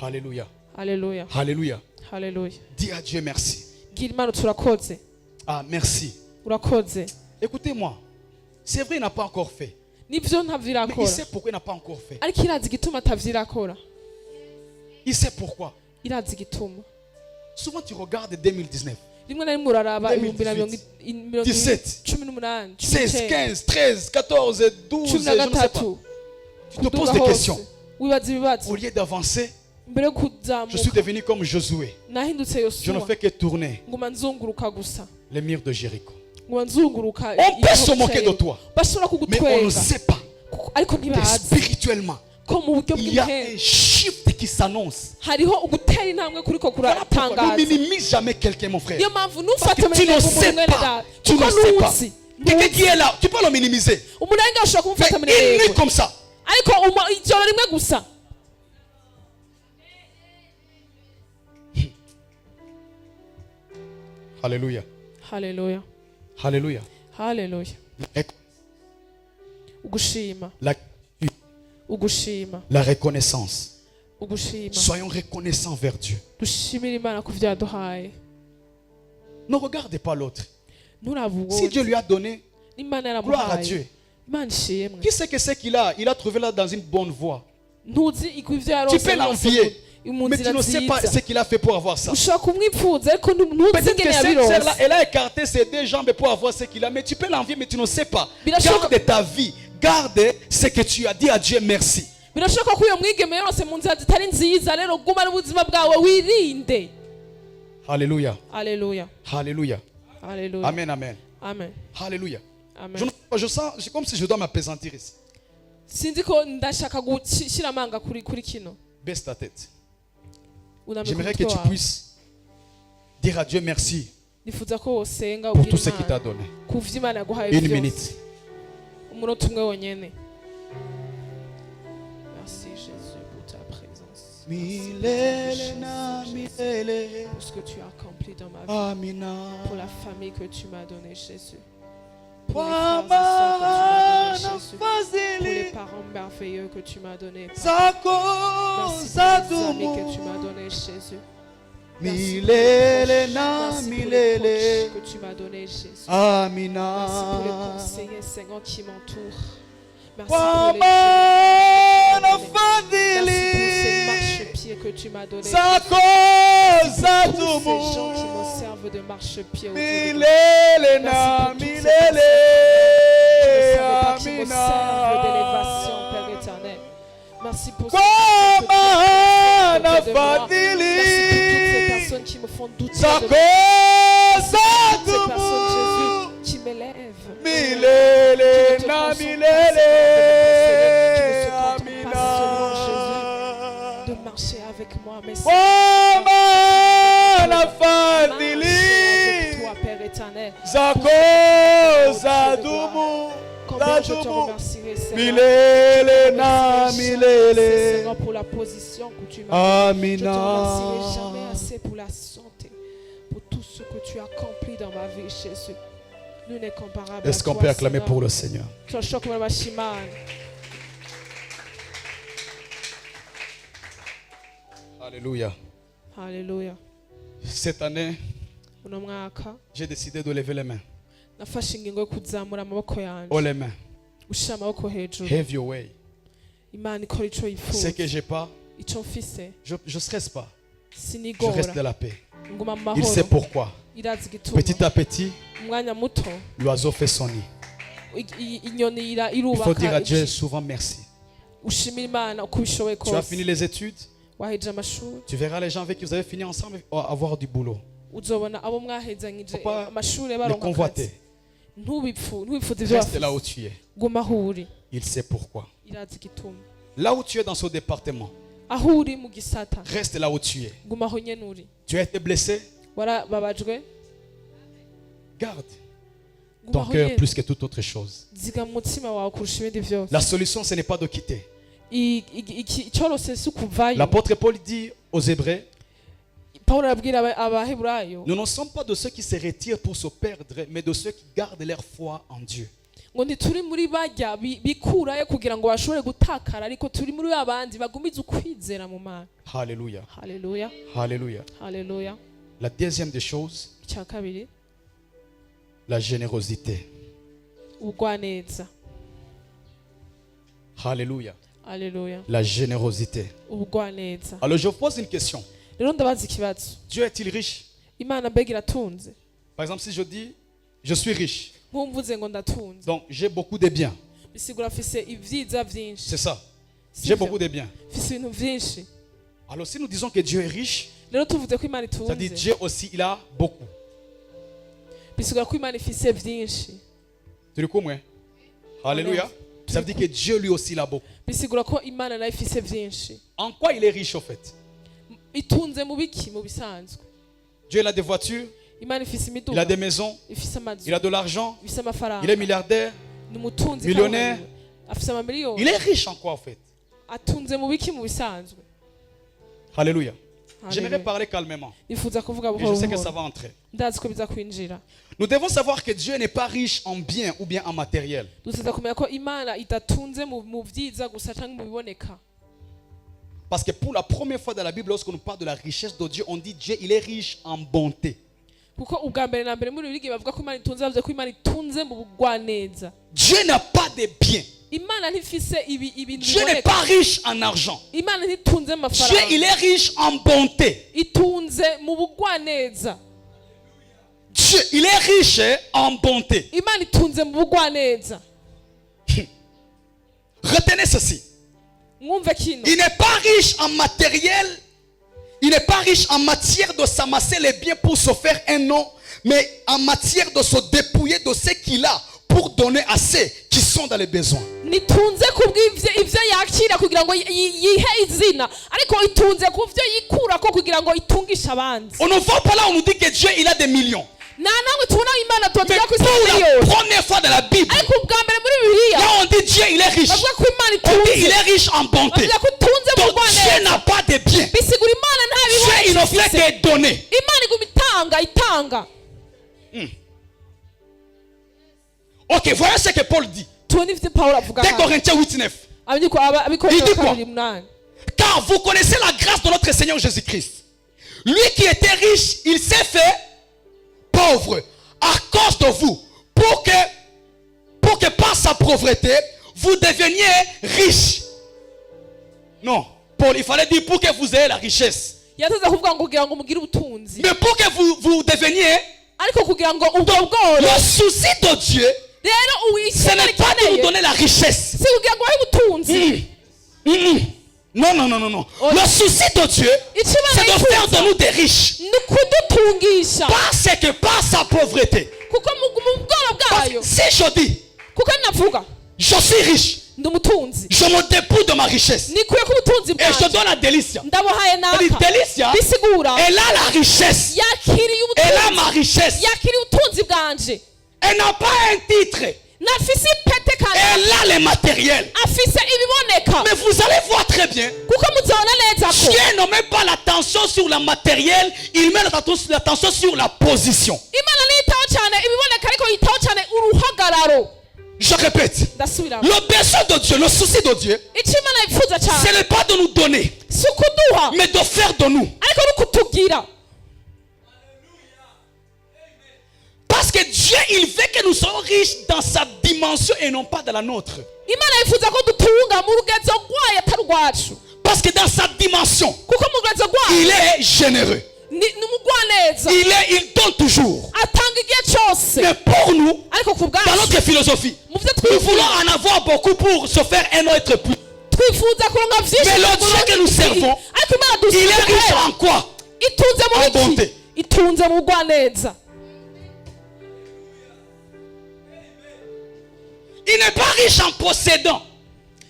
Alléluia. haleluya Alléluia. haleluya Dis à Dieu merci. gira imana turakoze Ah, merci. urakoze Écoutez-moi. C'est vrai, il n'a pas encore fait. nibyo ntavyo Mais il irakora sait pourquoi il n'a pas encore fait. ariko irazi igituma atavyo irakora Il sait pourquoi. irazi igituma Souvent, tu regardes 2019. rimwe na rimwe uraraba 2018, ibihumbi na mirongo 17, cumi n'umunani 16, 15, 13, 14, 12, cumi na je ne sais pas. gatatu Tu te poses kuduga des hose questions. wibaza ibibazo Au lieu d'avancer, mbere yo je suis kuzamuka devenu comme Josué. nahindutse Je ne yosuwa fais que tourner nguma nzunguruka gusa les murs de Jéricho. nguma nzunguruka On peut se moquer de toi, bashobora mais on ne kugutwenga sait pas ariko que ntibazi spirituellement, ko mu buryo il y a bw'intera un shift qui s'annonce. hariho ugutera intambwe kuriko Voilà pourquoi ne kuratangaza minimise jamais quelqu'un, mon frère. niyo mpamvu Parce ntufate que tu ne mwene sais mwene pas. data Tu ne kuko sais pas. ntuzi Quelqu'un qui est là, tu peux le minimiser. umuntu arenga ashobora Mais kumufata une nuit minenegwe comme ça, ariko ijoro rimwe gusa Alléluia. haleluya Alléluia. haleluya ugushima La, ugushima la reconnaissance. ugushima Soyons reconnaissants vers Dieu. dushimire imana ku vyo yaduhaye Ne regardez pas l'autre. nturabe Si Dieu uwundi lui a donné, n'imana gloire à yaramuhaye Dieu. imana ishimwe Qui sait que c'est qu'il a? Il a trouvé là dans une bonne voie. ntuzi ivyo Tu yaronse peux l'envier, mu mais tu nzira ne sais pas nziza ce qu'il a fait pour avoir ça. ushobora kumwipfuza ariko ntuzi Peut-être que ingene cette yabironse sœur-là, elle a écarté ses deux jambes pour avoir ce qu'il a, mais tu peux l'envier, mais tu ne sais pas. Birashoboka- Garde ta vie, garde ce que tu as dit à Dieu merci. birashoboka ko uyo mwigeme yarose mu nzira zitari nziza rero guma n'ubuzima bwawe wirinde Alléluia. haleluya Alléluia. haleluya Amen, amen. amen Alléluia. amen Je sens, c'est comme si je dois m'appesantir ici. sinzi ko ndashaka gushyira amanga kuri kino Baisse ta tête. uname ku J'aimerais que mutwe tu wawe puisses dire à Dieu merci nifuza ko wosenga pour ubwira tout ce qu'il t'a imana donné. ku vyo imana yaguhaye Une byose minute. umunota umwe wonyene merci Jésus pour ta présence pour ce que tu as accompli dans ma vie Amina. pour la famille que tu m'as donnée Jésus pour les frères et sœurs que tu m'as donnés Jésus pour les parents merveilleux que tu m'as donnés merci pour les amis que tu m'as donnés Jésus merci pour les coachs que tu m'as donnés Jésus merci pour les conseillers Seigneur qui m'entourent merci pour les merci pour ces marchepieds que tu m'as donnés Jésus. Tous ces gens qui me servent de marchepied autour de moi. Qui me servent d'élévation, Père éternel. Merci pour ce que tu as fait de moi. Merci pour toutes ces personnes qui me font douter de moi. Toutes ces personnes, Jésus, qui m'élèvent. Qui ne te transforment pas, Seigneur, qui ne se contentent pas seulement, Jésus, de marcher avec moi, mais avec toi, Père éternel. Combien je te remercierai, Seigneur. Seigneur, pour la position que tu m'as donnée. Je te remercierai jamais assez pour la santé, pour tout ce que tu as accompli dans ma vie, Jésus. Nous n'est comparable à Est-ce qu'on toi, peut acclamer Seigneur. pour le Seigneur? Alléluia. Hallelujah. Cette année, Uno mwaka j'ai décidé de lever les mains. nafashe ingingo yo kuzamura amaboko Oh yanjye les mains. gushyira amaboko hejuru Have your way. imana ikora ico Ce yifuza que j'ai pas, ico mfise je stresse pas. Je sinigora reste dans la paix. nguma mu Il sait mahoro pourquoi. irazi igituma Petit à petit, umwanya muto l'oiseau fait son nid. inyoni Il faut dire à irubaka Dieu souvent merci. ushimira imana uko ubishoboye Tu as kose fini les études, waheje amashuri tu verras les gens avec qui vous avez fini ensemble avoir du boulot. uzobona abo mwahezanyije Faut pas amashuri Les baronka convoiter. akazi ntubifuze ivyo Reste là où bafise tu es. guma aho uri Il sait pourquoi. irazi igituma Là où tu es dans ce département, aho uri mu gisata reste là où tu es. guma aho nyene uri Tu as été blessé, warababajwe garde guma ton aho cœur nyene plus que toute autre chose. ziga mu mutima wawe kurusha ibindi vyose La solution, ce n'est pas de quitter. icorose si ukuvayo L'apôtre Paul dit aux Hébreux, pawulo arabwira abaheburayo nous ne sommes pas de ceux qui se retirent pour se perdre, mais de ceux qui gardent leur foi en Dieu. ngo ntituri muri bajya bikurayo kugira ngo bashobore gutakara ariko turi muri abandi bagumiza ukwizera mu mana Alléluia. haleluya Alléluia. haleluya La deuxième des choses, icya kabiri la générosité. ubugwaneza. Alléluia. Alléluia. La générosité. Ubugwaneza. Alors je pose une question. Rero ndabaza ikibazo. Dieu est-il riche? Imana mbega iratunze? Par exemple, si je dis, je suis riche, Nkumvuze ngo ndatunze. donc j'ai beaucoup de biens. Bisigura afise ivyiza vyinshi. C'est ça. Sivyo? J'ai beaucoup de biens. Afise ibintu vyinshi. Alors si nous disons que Dieu est riche, Rero tuvuze ko Imana ça dit itunze. Dieu aussi, il a beaucoup. Bisigura ko Imana ifise vyinshi. Tu le comprends? Alléluia. Ça veut dire que Dieu lui aussi, il a beaucoup. Bisigura ko Imana nayo ifise vyinshi. En quoi il est riche au fait? Itunze mu biki mu bisanzwe? Dieu, il a des voitures, Imana ifise il a imiduga. des maisons, Ifise amazu. il a de l'argent, Ifise amafaranga. il est milliardaire. Ni umutunzi millionnaire. kabuhariwe. Afise amamiliyoni. Il est riche en quoi au fait? Atunze mu biki mu bisanzwe? Alléluia. J'aimerais Haleluya. parler calmement. Nifuza kuvuga Et buhoro je sais que ça buhoro. va entrer. Ndazi ko biza kwinjira. Nous devons savoir que Dieu n'est pas riche en biens ou bien en matériel. Duteza kumenya ko Imana idatunze mu vyiza gusa canke mu biboneka. Parce que pour la première fois dans la Bible, lorsqu'on nous parle de la richesse de Dieu, on dit Dieu, il est riche en bonté. Kuko ubwa mbere na mbere muri Bibiliya bavuga ko Imana itunze, bavuze ko Imana itunze mu bugwaneza. Dieu n'a pas de biens. Imana ntifise ibintu Dieu n'est biboneka. pas riche en argent. Imana ntitunze mu Dieu, mafaranga. il est riche en bonté. Itunze mu bugwaneza. Dieu, il est riche en bonté. Imana itunze mu bugwaneza. Retenez ceci. Mwumve kino. Il n'est pas riche en matériel. Il n'est pas riche en matière de s'amasser les biens pour se faire un nom, mais en matière de se dépouiller de ce qu'il a pour donner à ceux qui sont dans les besoins. Nitunze kubw'ivyo ivyo yakira kugira ngo yihe izina, ariko itunze kuvyo yikurako kugira ngo itungishe abandi. On ne va pas là, on nous dit que Dieu il a des millions. Na namwe tubona Imana Mais tuvuga ko pour la miliyoni. première fois dans la Bible, Ariko ubwa mbere muri Bibiliya là on dit Dieu il est riche. bavuga ko Imana On dit il itunze. est riche en bonté. Bavuga ko itunze mu Donc Dieu bugwaneza. n'a pas de biens. Bisigura Imana nta Dieu il ne biboneka fait ifise. que donner. Imana iguma itanga. Ok, voilà ce que Paul dit. Tubona ivyo Pawulo avuga 2 hano. Corinthiens 8-9. Il dit Abikorera quoi? 2:8. Car vous connaissez la grâce de notre Seigneur Jésus-Christ. Lui qui était riche, il s'est fait pauvre à cause de vous, pour que par sa pauvreté, vous deveniez riches. Non, Paul, il fallait dire pour que vous ayez la richesse. Yateze kuvuga ngo kugira ngo mugire ubutunzi. Mais pour que vous deveniez, Ariko kugira ngo ubwo bworo. le souci de Dieu, Rero ce n'est pas de nous donner la richesse. si kugira ngo wahe ubutunzi. Non, non, non, non, non. Oh. Le souci de Dieu, c'est de faire de nous des riches. Ni kudutungisha. Parce que par sa pauvreté. Kuko mu bworo bwayo. Si je dis, Kuko navuga je suis riche, ndi umutunzi. je me dépouille de ma richesse. Nikuye ku butunzi Et je bwanjye. donne à Délicia. Ndabuhaye C'est-à-dire, naka. Délicia, Bisigura elle a la richesse. yakiriye Elle a ubutunzi. ma richesse. Yakiriye ubutunzi bwanje. Elle n'a pas un titre. Nafise ipete kandi Elle a les matériels. afise ibiboneka. Mais vous allez voir très bien. Kuko muzabona neza ko Dieu ne met pas l'attention sur le matériel. Il met l'attention sur la position. Imana nitaho cyane ibiboneka ariko yitaho cyane uruhagararo. Je répète. Ndasubira. Le besoin de Dieu, le souci de Dieu, Icyo Imana yifuza cyane ce n'est pas de nous donner, si ukuduha mais de faire de nous. ariko no kutugira. Parce que Dieu, il veut que nous soyons riches dans sa dimension et non pas dans la nôtre. Imana yifuza ko dutunga mu rugezo rwayo atari rwacu. Parce que dans sa dimension, Kuko mu rugezo rwayo il est généreux. ni umugwaneza. Il donne toujours. Atanga igihe cyose. Mais pour nous, Ariko ku dans bwacu notre philosophie, mu byo nous voulons twifuza en avoir beaucoup pour se faire un autre plus. twifuza kuronka byinshi. Mais le Dieu que nous servons, ariko Imana il est riche dusenga en quoi? itunze mu En biki? bonté. Itunze mu bugwaneza. Il n'est pas riche en possédant.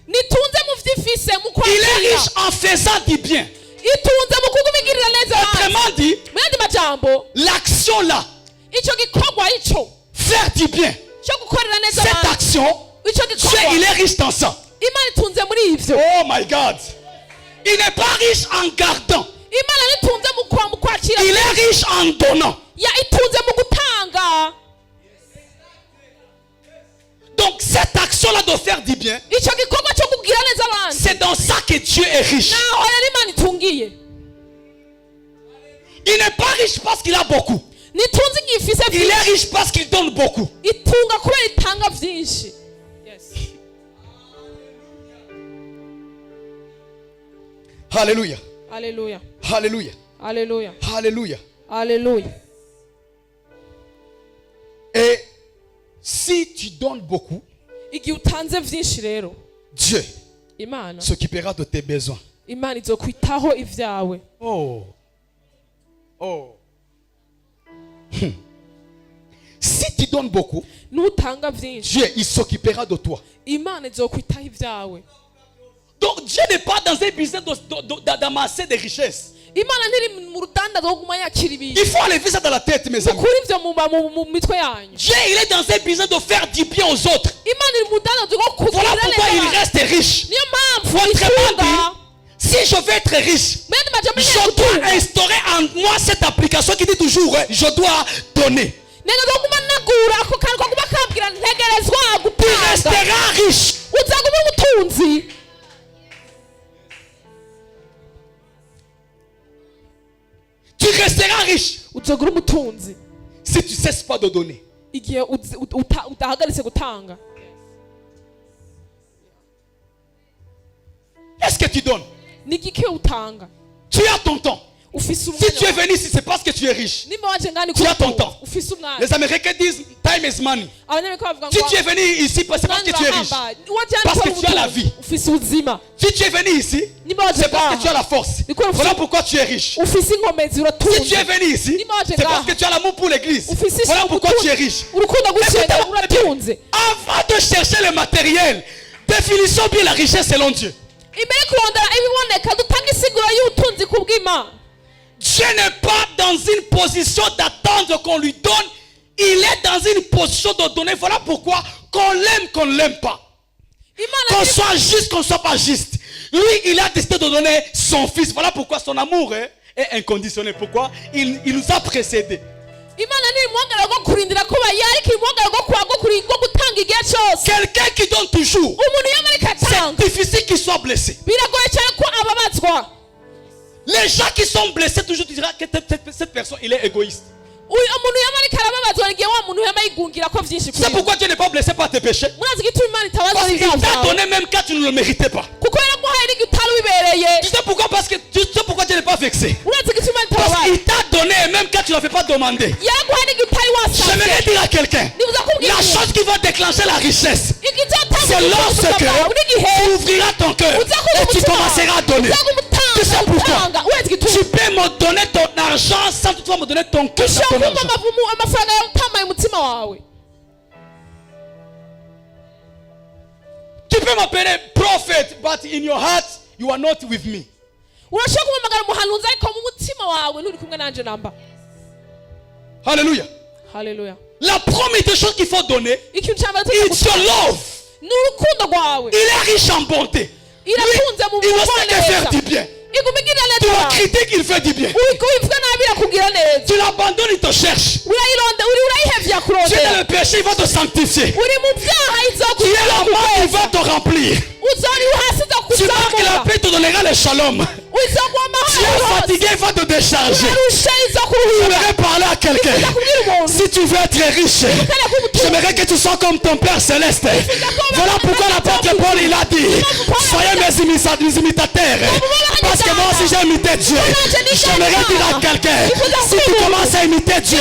Nitunze mu vyifise mu Il est kwakira. riche en faisant du bien. Itunze mu kugumigirira neza abandi. Autrement dit, Mu yandi majambo l'action là, ico gikorwa ico faire du bien, cyo gukorera neza cette abandi. action, Ico Dieu, gikorwa il est riche dans ça. Imana itunze muri ivyo. Oh my God. Il n'est pas riche en gardant. Imana nitunze mu kwakira. Il est riche en donnant. Ya itunze mu gutanga. Donc cette action-là de faire du bien, Ico gikorwa cyo kugira neza abandi. c'est dans ça que Dieu est riche. Naho rero Imana itungiye. Il n'est pas riche parce qu'il a beaucoup. nitunze ngifise Il est riche parce qu'il donne beaucoup. itunga kubera itanga vyinshi. Yes. Alléluia. Alléluia. Alléluia. Alléluia. Alléluia. Alléluia. Et si tu donnes beaucoup, Igihe utanze vyinshi rero, Dieu Imana s'occupera de tes besoins. Imana izokwitaho ivyawe. Oh. Oh. Si tu donnes beaucoup, Nutanga vyinshi, Dieu, il s'occupera de toi. Imana izokwitaho ivyawe. Donc Dieu n'est pas dans un business d'amasser des richesses. Imana ntiri mu rudanda rwo guma yakira ibintu. Il faut enlever ça dans la tête, mes amis. Kuri ivyo mu mitwe yanyu. Dieu, il est dans un business de faire du bien aux autres. Imana iri mu rudanda rwo kugirira Voilà pourquoi il reste riche. Niyo mpamvu Autrement itunga. dit, si je veux être riche, je dois instaurer en moi cette application qui dit toujours, je dois donner. Tu resteras riche. uzaguma ubutunzi. Tu resteras riche Uzogura umutunzi si tu ne cesses pas de donner. igihe udahagaritse gutanga. Qu'est-ce que tu donnes? Ni igiki utanga. Tu as ton temps. Ufise Si tu es umwanya. venu ici, c'est parce que tu es riche. Nimba waje ngani Tu as ton temps. ufise umwanya. Les Américains disent time is money. Abanyamerika bavuga Si ngo tu es venu ici, c'est parce que tu es riche. Parce que tu as la vie. Ufise ubuzima. Si tu es venu ici, Nimba waje c'est parce que tu as ngaha la force. Niko Voilà pourquoi tu es riche. ufise inkomezi Si tu uratunze. es venu ici, c'est parce que tu as l'amour pour l'église. Ufise Voilà pourquoi tu es riche. urukundo gusenga Écoutez, uratunze. avant de chercher le matériel, définissons bien la richesse selon Dieu. Imbere kurondera ibiboneka dutanga isiguro y'ubutunzi kubw'Imana. Dieu n'est pas dans une position d'attendre qu'on lui donne. Il est dans une position de donner. Voilà pourquoi qu'on ne l'aime pas. Qu'on soit juste, qu'on ne soit pas juste. Lui, il a décidé de donner son fils. Voilà pourquoi son amour est inconditionnel. Pourquoi il nous a précédés. Imana ni mwangara go kurindira ko bayari ki mwangara go kwa go gutanga igihe cyose. Quelqu'un qui donne toujours, Umuntu yamarika atanga. c'est difficile qu'il soit blessé. Biragoye cyane ko ababazwa. Les gens qui sont blessés, toujours tu diras que cette personne, il est égoïste. Umuntu yamarika arababazwa igihe wa muntu yamayigungira ko vyinshi kuri. C'est pourquoi Dieu n'est pas blessé par tes péchés. Murazi gituma Imana itabaza Parce qu'il ibyaha t'a byawe. donné même quand tu ne le méritais pas. Kuko yaraguhaye n'igi utari wibereye. Tu sais pourquoi? Parce que tu sais pourquoi Dieu n'est pas vexé. Urazi gituma Imana Parce itabaza. qu'il t'a donné même quand tu ne l'avais pas demandé. Yaraguhaye n'igi utari wasabye. J'aimerais dire à quelqu'un, Nibuza kubwira. la chose qui va déclencher la richesse, Igizatanga c'est lorsque tu ouvriras ton cœur et tu commenceras à donner. Tu sais pourquoi? Tu peux me donner ton argent sans toutefois me donner ton cœur. Ton argent. amafaranga yatamaye umutima wawe. Tu peux m'appeler prophet, but in your heart, you are not with me. Urashobora kumamagara umuhanuzi ariko mu mutima wawe nturi kumwe nanje namba. Alléluia. Haleluya. La première des choses qu'il faut donner, Ikintu cyambere it's your love. n'urukundo rwawe. Il est riche en bonté. Irakunze mu Il ne sait que faire du bien. igumigirira Tu neza. le critiques, il fait du bien. Uyivuga nabi irakugira neza. Tu l'abandonnes, il te cherche. Urayihevya Tu es dans kurondera. le péché, il va te sanctifier. Uri mu byaha Tu es là bas, il va te remplir. uzori hasi Tu vois que la zakuzamura. paix te donnera le shalom. Uzogwa Tu es amahoro. fatigué, il va te décharger. Urarusha izokuruhura. J'aimerais parler à quelqu'un. Si tu veux être riche, j'aimerais que tu sois comme ton Père Céleste. Voilà pourquoi l'apôtre Paul il a dit, soyez mes imitateurs. Parce que moi aussi j'ai imité Dieu. J'aimerais dire à quelqu'un, si tu commences à imiter Dieu,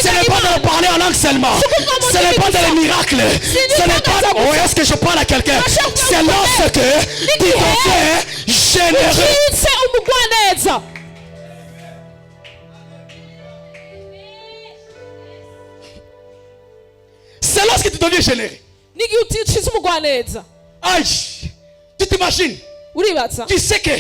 ce n'est pas de parler en langue seulement. Ce n'est pas dans les miracles. Ce n'est pas... Oh, est-ce que je parle à quelqu'un? C'est lorsque tu deviens généreux. Ucitse umugwaneza. C'est lorsque tu deviens généreux. Nigi ucitse umugwaneza. Aïe, tu t'imagines? Uribaza. Tu sais que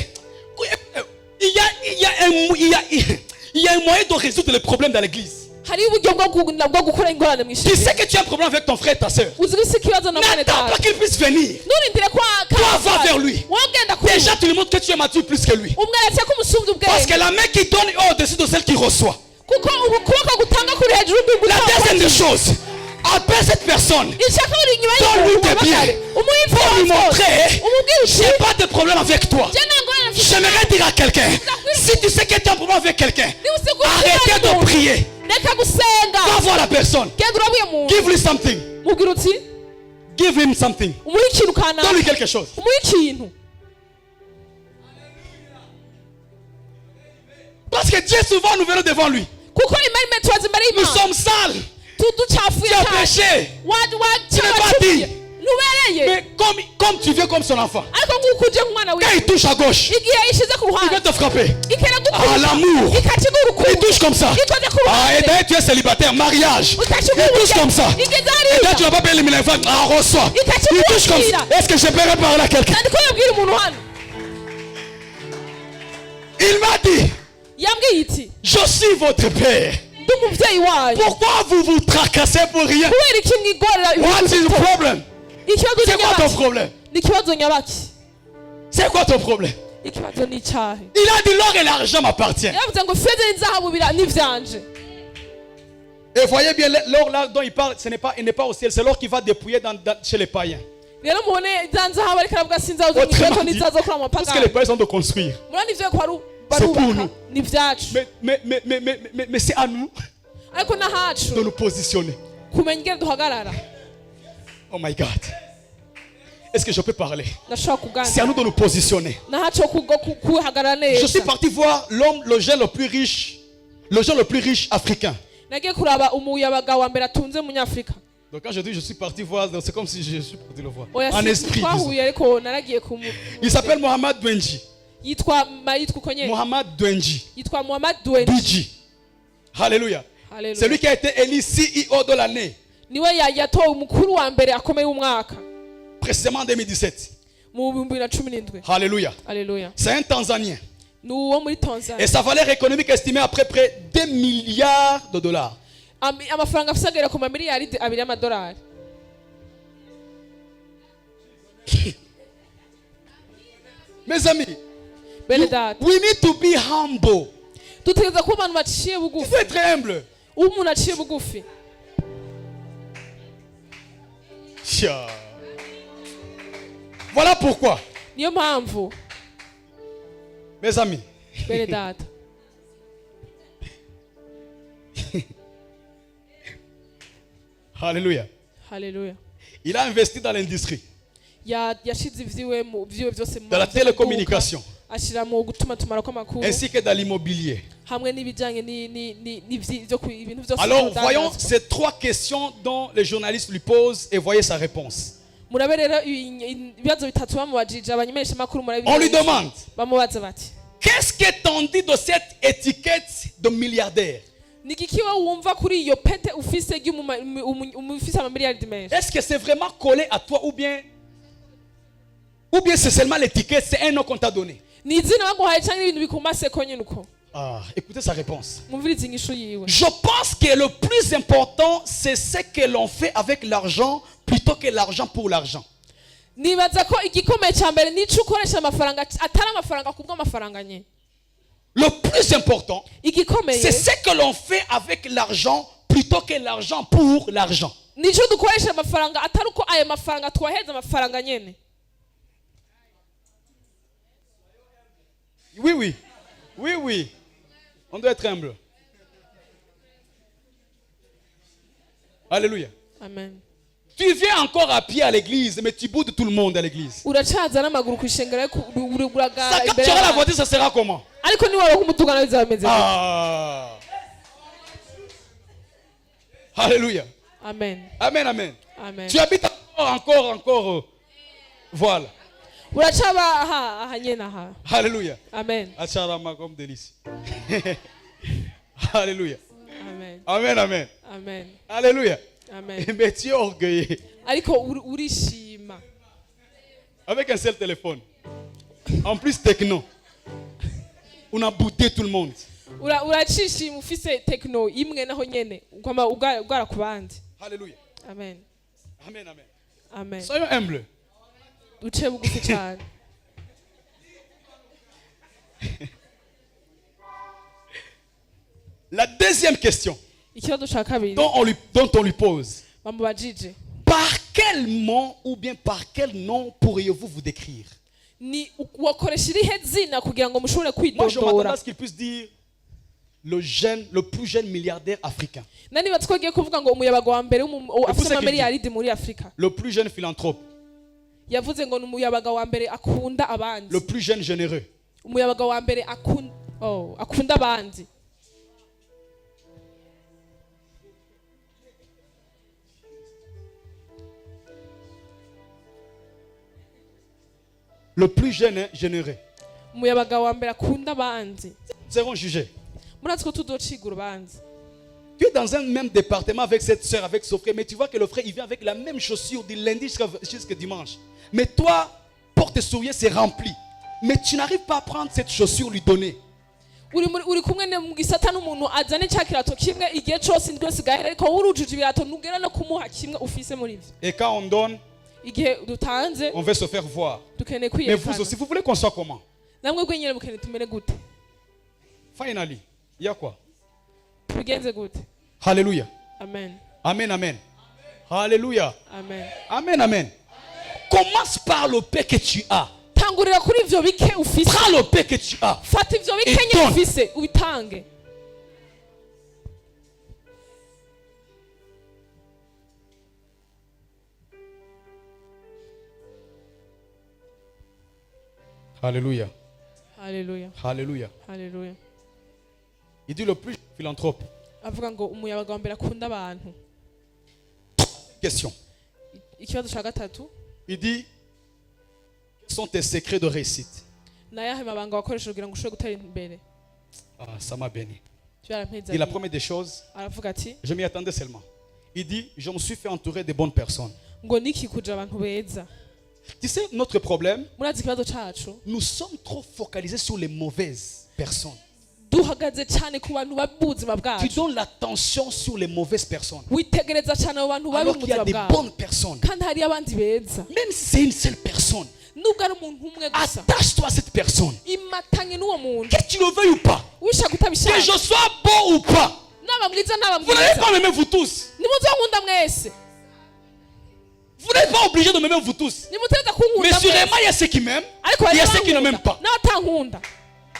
il y a un moyen de résoudre les problèmes dans l'église. Hari uburyo bwo gukora ingorane mu Tu ishuri. sais que tu as un problème avec ton frère et ta soeur. Uzi ko isi ikibazo na mwene N'attends pas data. qu'il puisse venir. Nurindire ko Toi, va vers lui. wogenda kuri Déjà, tu lui montres que tu es mature plus que lui. umweretse ko umusumvye Parce que ubwenge. la main qui donne est au-dessus de celle qui reçoit. Kuko ukuboko gutanga kuri hejuru La deuxième des choses, appelle cette personne. ishaka uri inyuma Donne-lui tes biens. umuhamagare umuha Pour lui ivyo montrer, umubwire uti j'ai pas de problème avec toi. je nta ngorane mfite J'aimerais dire à quelqu'un, si tu sais que tu as un problème avec quelqu'un, niba uzi ko arrêtez de prier. reka gusenga Va voir la personne. genda urabwiye umuntu Give lui something. mubwira uti Give him something. umuhe ikintu kanaka Donne-lui quelque chose. umuhe ikintu Parce que Dieu souvent nous venons devant lui. kuko imana tubaza imbere Nous y'imana sommes sales. ducafuye Tu as cyane péché. Tu n'es pas wacuye digne. ntubereye Mais comme tu viens comme son enfant, ariko nguko uje nk'umwana quand il wiwe touche à gauche, igihe ishize ku il va ruhande te frapper. ikera Ah, l'amour. ikakiguha Il urukundo touche comme ça. ikoze ku Ah, et ruhande d'ailleurs tu es célibataire, mariage. ukakiguha Il touche comme ça. igeze Et là tu hariya vas pas payer les millions. Ah, reçois. Il cache Il touche comme il ça. Est-ce que je peux parler à quelqu'un? kandi ko yabwira umuntu hano Il m'a dit, yambwiye iti je suis votre père. ndi umubyeyi wanyu Pourquoi vous vous tracassez pour rien? kubera iki mwigorera What is the problem? ikibazo C'est ni quoi ton nyabaki problème? ni ikibazo nyabaki C'est quoi ton problème? ikibazo ni icyahe Il a dit l'or et l'argent m'appartiennent. yaravuze ngo feza n'inzahabu ni ivyanje Et voyez bien, l'or là dont il parle, il n'est pas au ciel, c'est l'or qui va dépouiller chez les païens. rero mubone za nzahabu ariko aravuga sinzahabu zo Autrement mwikweto dit, n'izazokora mu tout ce que les mapagani païens sont de construire. murani ivyo ko C'est pour barubaka nous. ni ivyacu Mais c'est à nous ariko n'ahacu de nous positionner. kumenya ingene duhagarara Oh my God. Est-ce que je peux parler? ndashobora C'est à nous kuganira de nous positionner. n'ahacu ho kuhagarara Je suis neza parti voir le jeune le plus riche africain. nagiye kuraba umuyabaga wa mbere atunze munyafurika Donc quand je dis je suis parti voir, c'est comme si je suis parti le voir. oya En esprit. disons. twahuye ariko naragiye Il s'appelle Mohamed Dwenji. yitwa uko nyene Mohamed Dwenji. yitwa Muhammad Dwenji Dwenji. Alléluia. Hallelujah. C'est lui qui a été élu CEO de l'année. niwe yatowe umukuru wa mbere akomeye w'umwaka Précisément en 2017. mu 2017 Alléluia. Haleluya C'est un Tanzanien. ni uwo muri Tanzania Et sa valeur économique est estimée à peu près 2 milliards de dollars. amafaranga afise agera ku mamiliyari 2 y'amadolari Mes amis, bene data we need to be humble. dutegereza kuba abantu baciye Il bugufi faut être humble. umuntu aciye bugufi Tcha. Voilà pourquoi, niyo mpamvu mes amis, bene data Alléluia. haleluya Il a investi dans l'industrie, yashize ivyiwe byose mu dans la maduka, télécommunication, ashira mu gutuma tumara kw'amakuru ainsi que dans l'immobilier. hamwe n'ibijanye ibintu byose Alors, by'urudandazwa. voyons ces 3 questions dont les journalistes lui posent et voyez sa réponse. murabe rero ibibazo bitatu bamubajije abanyemesha makuru On lui demande, bamubaza bati qu'est-ce que t'en dis de cette étiquette de milliardaire? ni iki wowe wumva kuri iyo pete ufise ufise amamiliyaridi menshi Est-ce que c'est vraiment collé à toi ou bien c'est seulement l'étiquette, c'est un nom qu'on t'a donné? ni izina baguhaye cyangwa ibintu bikumaseko nyine uko Ah, écoutez sa réponse. mwumvirize inyishu yiwe Je pense que le plus important, c'est ce que l'on fait avec l'argent plutôt que l'argent pour l'argent. nibaza ko igikomeye cya mbere nico ukoresha amafaranga atari amafaranga kubw'amafaranga nye Le plus important, igikomeye c'est ce que l'on fait avec l'argent plutôt que l'argent pour l'argent. nico dukoresha amafaranga atari uko ayo mafaranga twohereza amafaranga nyene Oui, oui. Oui, oui. On doit être humble. Alléluia. amen Tu viens encore à pied à l'église, mais tu boudes tout le monde à l'église. uracaza n'amaguru ku ishengero uragara Ça, quand imbere tu auras la y'abantu. voiture, ça sera comment? ariko niwaba kumutuka nawe bizaba bimeze gute? Ah. Alléluia. amen Amen, amen. amen Tu habites encore. Voilà. uracaba aha nyene aha Alléluia. amen Acharama comme délice. Alléluia. amen Amen, amen. amen Alléluia. amen Mais tu es orgueilleux. ariko urishima Avec un seul téléphone. En plus techno. On a bouté tout le monde. uracishima ufise tekno imwe naho nyene ukama ugara ku bandi Alléluia. amen Amen, amen. amen Soyons humbles. uce bugufi cyane La deuxième question ikibazo cya kabiri dont on lui pose. bamubajije Par quel mot ou bien par quel nom pourriez-vous vous décrire? ni wakoresha irihe zina kugira ngo mushobore Moi, je m'attendais kwidondora. à ce qu'il puisse dire le plus jeune milliardaire africain, nani batwagiye kuvuga ngo umuyabaga wa mbere Epuse afite Kiki. amamiliyaridi muri Afurika. le plus jeune philanthrope, Yavuze ngo ni umuyabaga wa mbere akunda abandi, le plus jeune généreux. umuyabaga wa mbere akunda abandi. Le plus jeune généreux. Umuyabaga wa mbere akunda abandi. Nous serons jugés. Muratse ko tudociga urubanza. Tu es dans un même département avec cette soeur, avec son frère, mais tu vois que le frère, il vient avec la même chaussure du lundi jusqu'à dimanche. Mais toi, porte-soulier, c'est rempli. Mais tu n'arrives pas à prendre cette chaussure, lui donner. uri kumwe ne mu gisata n'umuntu azane cya kirato kimwe igihe cyose indyo sigaye ariko urujuje ibirato ntugera no kumuha kimwe ufise muri byo. Et quand on donne, Igihe dutanze on veut se faire voir. dukeneye Mais vous kwiyerekana. aussi, vous voulez qu'on soit comment? Namwe gwenyere mukeneye tumere gute? Finally, il y a quoi? Tubigenze gute? Alléluia. Amen. Amen, amen. Alléluia. Amen. Amen, amen. Commence par le paix que tu as. Tangurira kuri ivyo bike ufise. Prends le paix que tu as. Fata ivyo bike Et nye donne. ufise ubitange. Alléluia. Haleluya. Alléluia. Haleluya. Il dit le plus philanthrope. Avuga ngo umuyabaga wa mbere akunda abantu. Question. Ikibazo cya gatatu, Il dit, quels sont tes secrets de réussite? nayahe mabanga wakoresha kugira ngo ushobore gutera imbere? Ah, ça m'a béni. Byarampeza. Et la première des choses, Aravuga ati je m'y attendais seulement. Il dit, je me suis fait entourer de bonnes personnes. ngo nikikuje abantu beza. Tu sais, notre problème, Murazi ikibazo cacu, nous sommes trop focalisés sur les mauvaises personnes. duhagaze cyane ku bantu babi mu buzima Tu bwacu. donnes l'attention sur les mauvaises personnes. Witegereza cyane abo bantu babi Alors mu qu'il y a buzima des bwacu. bonnes personnes. Kandi hari abandi beza. Même si c'est une seule personne, Nubwo ari umuntu umwe gusa, attache-toi à cette personne. imatanye n'uwo muntu. Que tu le veuilles ou pas. Wishaka Que utabishaka. je sois beau ou pas. Naba mwiza naba Vous n'allez mwiza. pas m'aimer vous tous. Nimuzonkunda mwese. Vous n'êtes pas obligés de m'aimer vous tous. Nimutegeka Mais kunkunda sûrement, mwese. il y a ceux qui m'aiment. Ariko Il y a hari ceux qui ne m'aiment pas. n'abatankunda.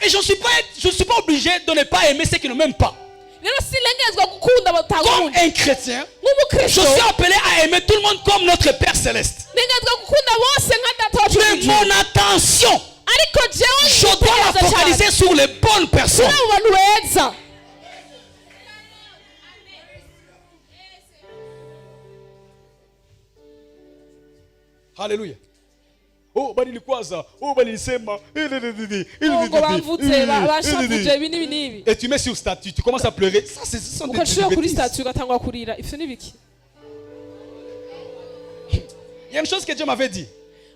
Et je ne suis pas obligé de ne pas aimer ceux qui ne m'aiment pas. Rero silengezwa gukunda Comme abatankunda. un chrétien, je Nk'umukristo suis appelé à aimer tout le monde comme notre Père Céleste. ningezwa gukunda bose nka data wacu Mais w'ijuru. mon attention, Ariko jewe je dois la nitegereza cyane focaliser sur les bonnes personnes. kuri abo bantu beza. Alléluia. Oh, balilikwaza. Oh, balilisema. ngo bamvutse bashavuje ibi n'ibi n'ibi. Et tu mets sur statut, tu commences à pleurer. Ça, ce sont des Ukashira kuri bêtises. statut ugatangwa kurira. Ivyo ni biki? Il y a une chose que Dieu m'avait dit.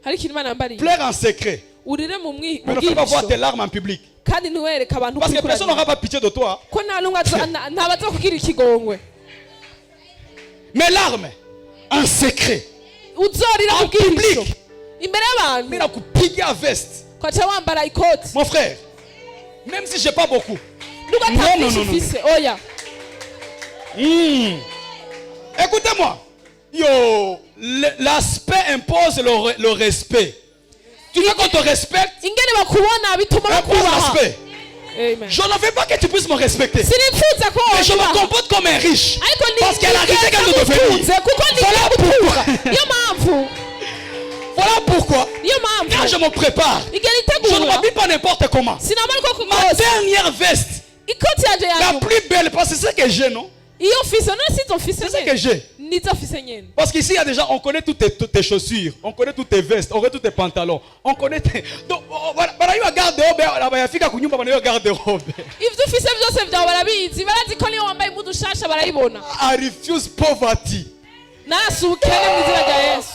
Hari ikintu Imana yambariye. Pleure en secret. Urire mu Mais ne fais pas voir tes bwihisho larmes en public. kandi ntiwereke abantu Parce que kuri personne n'aura pas pitié de toi. ko nta n'umwe ntabaza kugira ikigongwe. Mes larmes en secret. Uzorira mu En bwihisho public. imbere y'abantu Mais la coupe à veste. ukaca wambara ikoti. Mon frère, même si j'ai pas beaucoup. Nubwo Non, ata non, byinshi non, non. ufise oya. Écoutez-moi. Yo, l'aspect impose le respect. Tu veux qu'on te respecte? Ingene bakubona bituma Impose bakubaha. l'aspect. Amen. Je ne veux pas que tu puisses me respecter. Sinipfuza ko Mais je me wakubaha. comporte comme un riche. Ariko Parce qu'elle a risqué qu'elle de devenir. ngutunze kuko Voilà pourquoi. niyo mpamvu Voilà pourquoi. niyo Quand je mpamvu me prépare, igera je ne itegura m'habille pas n'importe comment. sinamara ko Ma kose dernière veste, ikoti yanje la yanyu plus belle, parce que c'est ce que j'ai, non? iyo mfise none sizo mfise C'est ce que j'ai. nizo mfise nyene. Parce qu'ici, il y a déjà, on connaît toutes tes chaussures, on connaît toutes tes vestes, on connaît tous tes pantalons, on connaît tes... Donc, voilà, il y a garde-robe, il y a fika kunyumba, il y a garde-robe. Ivyo ufise vyose vyawe barabizi barazi ko niyo wambaye impuzu shasha barayibona. I refuse poverty. Narasi ubukene mu izina rya Yesu.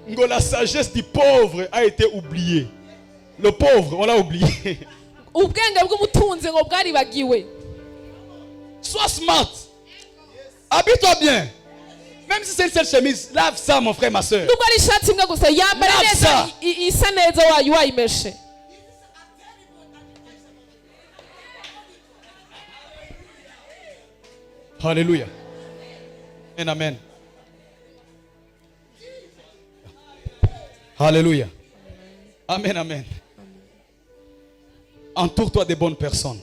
Ngo, la sagesse du pauvre a été oubliée. Le pauvre, on l'a oublié. Ubwenge bw'umutunzi ngo bwaribagiwe. Sois smart. Habille-toi bien. Même si c'est une seule chemise, lave ça, mon frère, ma soeur. Nubwo ari ishati imwe gusa yambare neza Nafsa. isa neza wayimeshe. Alléluia. Amen, amen. Alléluia. Amen, amen. Entoure-toi des bonnes personnes.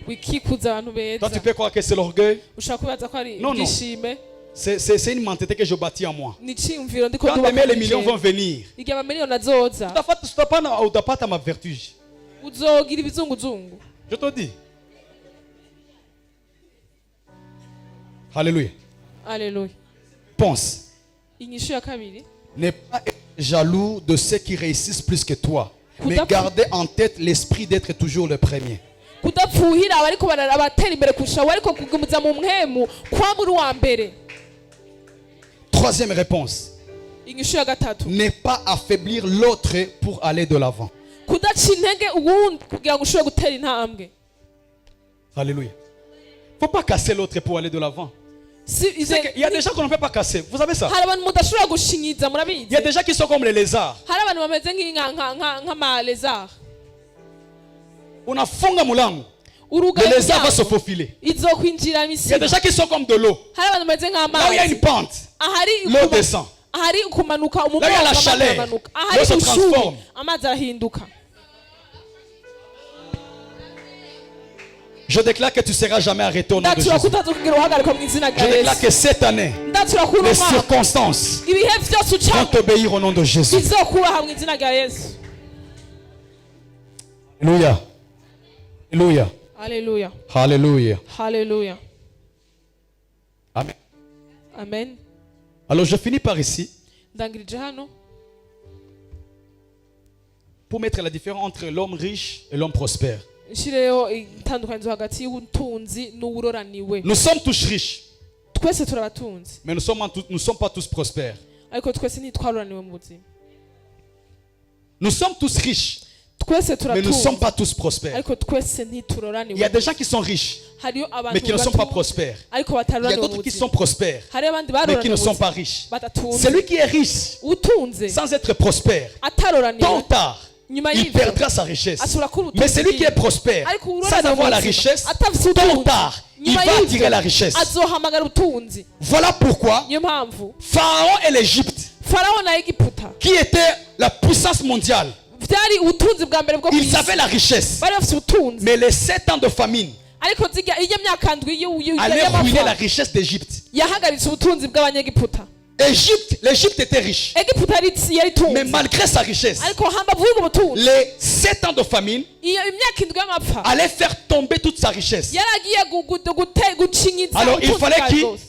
wikikuza abantu Toi, beza tu peux croire que c'est l'orgueil. ushaka kubaza ko ari Non, non. ibyishime C'est une mentalité que je bâtis en moi. ni icyiyumviro ndiko Quand ndubaka demain les muri millions jewe. vont venir, igihe amamiliyoni azoza utapata ma vertige. uzogira ibizunguzungu. Je te dis. Alléluia. Alléluia. Pense. Inyishu ya kabiri, N'aie pas être jaloux de ceux qui réussissent plus que toi. Mais Kudapfa- gardez en tête l'esprit d'être toujours le premier. kudapfuhira abariko abatera imbere kurusha wowe ariko kugumiza mu mwemu kwaba uri uwa mbere. Troisième réponse. Inyishu ya gatatu, Ne pas affaiblir l'autre pour aller de l'avant. kudaca intege uwundi kugira ngo ushobore gutera intambwe. Alléluia. Faut pas casser l'autre pour aller de l'avant. Si- ize- Il y a des gens qu'on ne peut pas casser. Vous savez ça? hari abantu mudashobora gushinyiza Il murabizi. y a des gens qui sont comme les lézards. hari abantu bameze nk'amalezare. Unafunga mulango. Le urugaye lézard va se umuryango faufiler. izokwinjira Il y a misiri. des gens qui sont comme de l'eau. hari abantu bameze Là où il y a une nk'amazi pente, ahari l'eau descend. ahari ukumanuka Là où il y a la amazi chaleur, aramanuka. l'eau ahari se ubushuhe transforme. amazi arahinduka. Je déclare que tu ne seras jamais arrêté au nom de ndatura Jésus. kutazokugira uhagarikwa mu izina Je rya déclare yesu. que cette année, ndatura ko uno les mwaka circonstances ibihe byose vont ucamo t'obéir au nom de Jésus. bizokubaha mu izina rya yesu. Alléluia. Alléluia. Haleluya. Alléluia. Haleluya. Amen. Amen. Alors je finis par ici ndangirije hano pour mettre la différence entre l'homme riche et l'homme prospère. nshireyo itandukanizo hagati y'ubutunzi n'uburoraniwe. Nous sommes tous riches, twese turabatunzi mais nous ne sommes pas tous prospères. ariko twese ntitwaroraniwe mu buzima. Nous sommes tous riches, twese mais nous ne sommes turatunzi pas tous prospères. ariko twese Il y a ntituroraniwe. des gens qui sont riches, hariyo mais abantu qui ne sont pas batunzi prospères. ariko Il y a bataroraniwe mu d'autres qui buzima. sont prospères, hariyo abandi mais qui baroraniwe ne mu sont pas buzima riches. badatunze. Celui qui est riche, utunze sans être prospère, tôt ataroraniwe ou tard, nyuma il y'ibyo perdra sa richesse. asubira kuba Mais celui qui est ubutunzi. prospère, ariko sans uroraniwe avoir mu la buzima, richesse, atafise tôt ou ubutunzi, tard, il nyuma va y'ibyo, attirer la richesse. azohamagara ubutunzi. Voilà pourquoi niyo mpamvu Pharaon et l'Égypte, farawo na egiputa qui était la puissance mondiale, byari ubutunzi bwa mbere bwo ku ils isi. avaient la richesse. bari bafite ubutunzi Mais les 7 ans de famine ariko iyo myaka ndwi allaient ruiner la y'amapfa richesse d'Égypte. yahagaritse ubutunzi bw'abanyegiputa. L'Égypte était riche. egiputa yari Mais itunze malgré sa richesse, ariko hambavu y'ubwo butunzi les 7 ans de famine iyo imyaka indwi y'amapfa allaient faire tomber toute sa richesse. yari agiye gucinyiza Alors il ubutunzi fallait bwayo qui? bwose.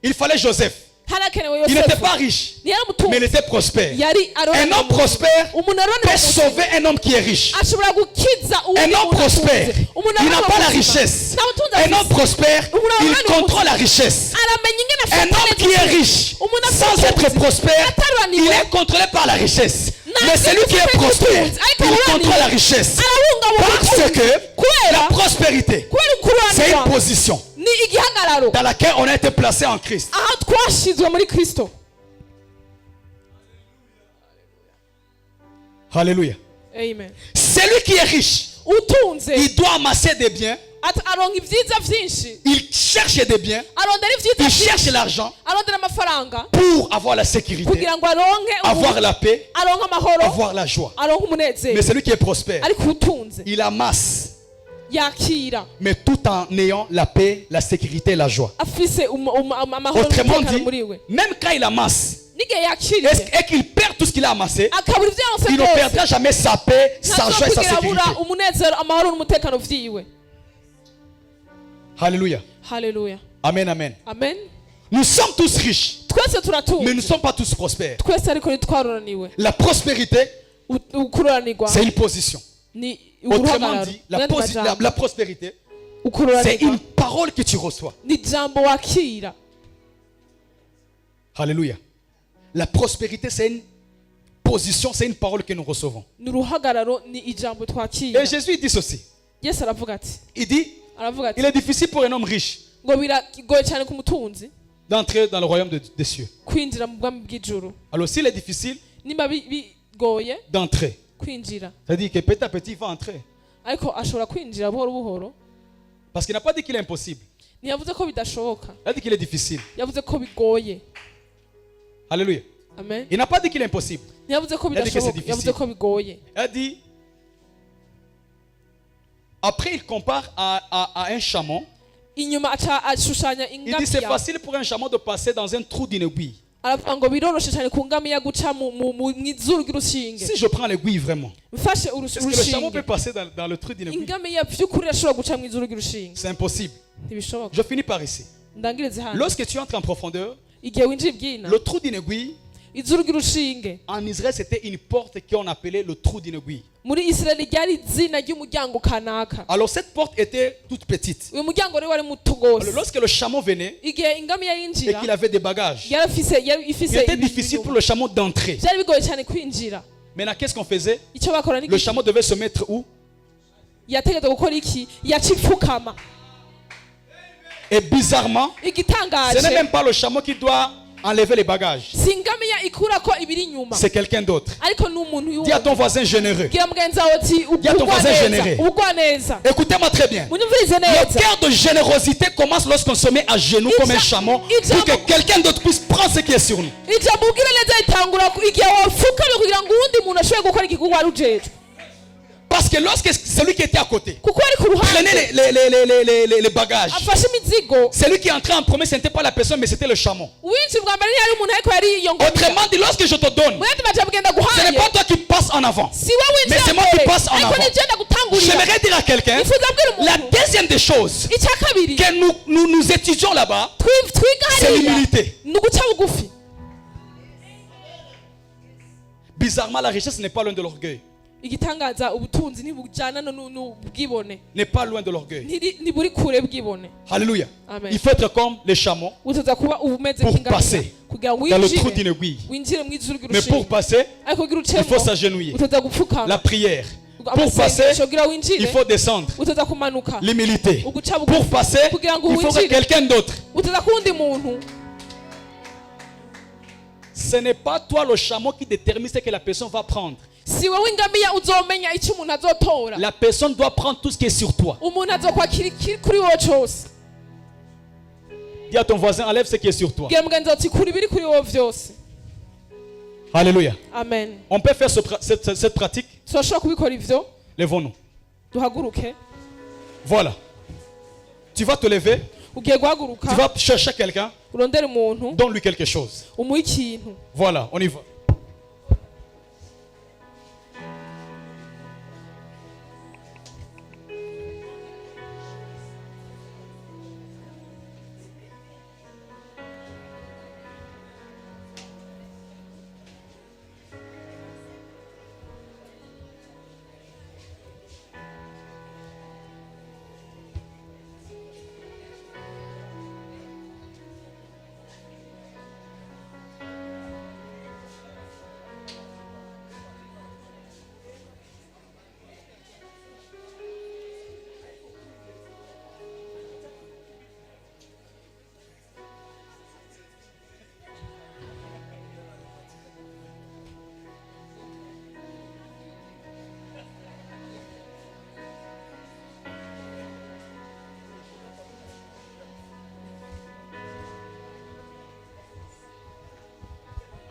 Il fallait Joseph. harakenewe Il n'était yosefu pas riche, ntiyari mais umutunzi il était prospère. yari Un aroraniwe homme prospère umuntu peut aroraniwe sauver un homme qui est riche. ashobora gukiza Un uwundi homme muntu prospère, atunze. Umuntu il n'a aroraniwe pas la ubuzima. richesse. nta butunzi Un homme afise. prospère, il contrôle la richesse. aramenya ingene Un afata homme neza qui est ubutunzi. riche, umuntu afite sans être ubutunzi, prospère, ataroraniwe, il est contrôlé par la richesse. Ntabwo Mais celui qui est afite prospère, ubutunzi, ariko il aroraniwe, contrôle la richesse. arabungabunga Parce ubutunzi. que la kubera prospérité, kubera c'est une ukuranirwa position ni igihagararo dans laquelle on a été placé en Christ. aho twashizwe muri kristo. Alléluia. Amen. Celui qui est riche, utunze il doit amasser des biens, aronka ibyiza byinshi, il cherche des biens, arondera ibyiza il byinshi, cherche l'argent arondera amafaranga pour avoir la sécurité, kugira ngo aronke avoir la paix, aronke amahoro, avoir la joie. aronke umunezero. Mais celui qui est prospère, ariko utunze il amasse, yakira mais tout en ayant la paix, la sécurité et la joie. afise amahoro Autrement n'umutekano dit, muri we. même quand il amasse n'igihe yakiriye et qu'il perd tout ce qu'il a amassé, akabura ibyo yaronse il ne byose perdra jamais sa paix, sa joie et sa ntazokwigira abura sécurité. umunezero amahoro n'umutekano vyiwe. Alléluia. Haleluya. Amen, amen. Amen. Nous sommes tous riches, twese mais turatunze nous ne sommes pas tous prospères. twese ariko ntitwaroraniwe. La prospérité, ukuroranirwa c'est une position. ni Autrement uruhagararo. dit, Mu yandi majambo, la prospérité, c'est ukuroranirwa une parole que tu reçois. ni ijambo wakira. Alléluia. La prospérité, c'est une position, c'est une parole que nous recevons. ni uruhagararo ni ijambo twakira. Et Jésus dit ceci. yesu aravuga ati Il dit, aravuga ati il est difficile pour un homme riche ngo biragoye cyane ku mutunzi d'entrer dans le royaume des cieux. kwinjira mu bwami bw'ijuru. Alors s'il est difficile niba bigoye d'entrer, kwinjira c'est-à-dire que petit à petit il va entrer. ariko ashobora kwinjira buhoro buhoro. Parce qu'il n'a pas dit qu'il est impossible. ntiyavuze ko bidashoboka, Il a dit qu'il est difficile. yavuze ko bigoye. Alléluia. Amen. Il n'a pas dit qu'il est impossible. ntiyavuze ko Il a dit que c'est bidashoboka, yavuze difficile. ko bigoye. Elle dit, après il compare à un chameau. Inyuma aca ashushanya Il dit c'est ingamiya, facile pour un chameau de passer dans un trou d'une aiguille. aravuga ngo biroroshe cyane ku ngamiya guca mu izuru ry'urushinge. Si je prends l'aiguille vraiment, Mfashe est-ce que le chameau peut urushinge, passer dans le trou d'une aiguille? ingamiya by'ukuri irashobora guca mu izuru ry'urushinge? C'est impossible. Ntibishoboka. Je finis par ici. Ndangirize hano, Lorsque tu entres en profondeur, igihe winjira ibyina, le trou d'une aiguille, izuru ry'urushinge en Israël, c'était une porte qu'on appelait le trou d'une aiguille. muri Israeli ryari izina ry'umuryango kanaka. Alors cette porte était toute petite. Uyu muryango rero wari muto gose. Alors, lorsque le chameau venait Igihe ingamiya et yinjira, qu'il avait des bagages, yari il ifise était ibintu difficile pour inyuma. le chameau d'entrer. Byari bigoye cyane kwinjira. Maintenant, qu'est-ce qu'on faisait? Icyo bakora ni Le chameau devait se mettre où? yategetswe gukora iki? Yaca ipfukama. Et bizarrement, ce n'est Igitangaje, même pas le chameau qui doit enlever les bagages. si ingamiya ikurako ibiri inyuma, C'est quelqu'un d'autre. ariko ni umuntu Dis à yuwo. ton voisin généreux. Bwira mugenzi wawe uti Dis à ton voisin généreux. ugwa neza. Écoutez-moi très bien. Munyumvirize Le neza. cœur de générosité commence lorsqu'on se met à genoux comme un chameau pour que quelqu'un d'autre puisse prendre ce qui est sur nous. Ijambo ubwira neza ritangura igihe wapfukamye kugira ngo uwundi muntu ashobore gukora igikorwa wari ujejwe. Parce que lorsque celui qui était à côté Kuko ari ku prenait ruhande les bagages, afashe imizigo, celui qui entrait en premier, ce n'était pas la personne, mais c'était le chameau. winjira bwa mbere ntiyari umuntu ariko yari iyo ngamiya. Autrement dit, lorsque je te donne, Muyandi majambo ugenda ce n'est guhaye, pas toi qui passes en avant. si wowe Mais winjira c'est moi qui mbere, passe en ariko avant. nigenda gutangurira. J'aimerais dire à quelqu'un, Nifuza kubwira la umuntu, deuxième des choses icya kabiri que nous étudions là-bas, twiga c'est hariya l'humilité. ni uguca bugufi. Bizarrement, la richesse n'est pas loin de l'orgueil. Igitangaza ubutunzi ntibujyana n'ubwibone, N'est pas loin de l'orgueil. ntiburi kure bwibone. Alléluia. Amen. Il faut être comme les chameaux Uteza kuba umeze Pour nk'ingamiya passer kugira ngo dans le trou winjire d'une aiguille. winjire mu izuru Mais pour ry'urushinge, passer, ariko kugira il faut ucemo s'agenouiller. uteza gupfukama. La prière. Pour passer, Amasengesho kugira il winjire faut descendre. uteza kumanuka. L'humilité. Uguca Pour bugufi passer, kugira ngo il faut que winjire quelqu'un d'autre. uteza kuwundi muntu. Ce n'est pas toi le chameau qui détermine ce que la personne va prendre. Si wowe ingamiya uzomenya icyo umuntu azotora, La personne doit prendre tout ce qui est sur toi. umuntu azokwakira ikiri kuri wowe cyose. Dis à ton voisin, enlève ce qui est sur toi. Bwira mugenzi wawe uti kura ibiri kuri wowe byose. Alléluia. Amen. On peut faire cette pratique. Turashobora kubikora ivyo. Levons-nous. Duhaguruke. Voilà. Tu vas te lever. Ugiye Tu guhaguruka vas chercher quelqu'un. urondere umuntu Donne-lui quelque chose. umuha ikintu. Voilà, on y va.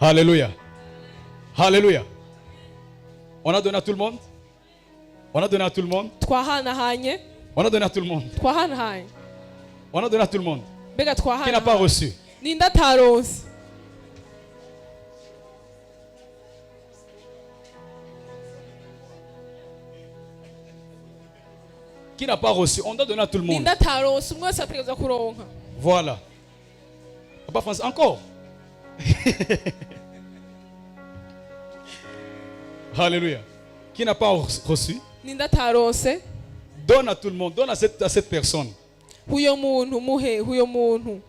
Alléluia. Alléluia. On a donné à tout le monde. On a donné à tout le monde. Twahanahanye, On a donné à tout le monde. twahanahanye. On a donné à tout le monde. Mbega Qui n'a pas twahanahanye. reçu? Ninde ataronse? Qui n'a pas reçu? On doit donner à tout le monde. Ninde ataronse? Umwe wese ategerezwa kuronka. Voilà. Papa François, encore. Alléluia. Qui n'a pas reçu? Ninde ataronse? Donne à tout le monde. Donne à cette personne. Huyo muntu muhe, huyo muntu.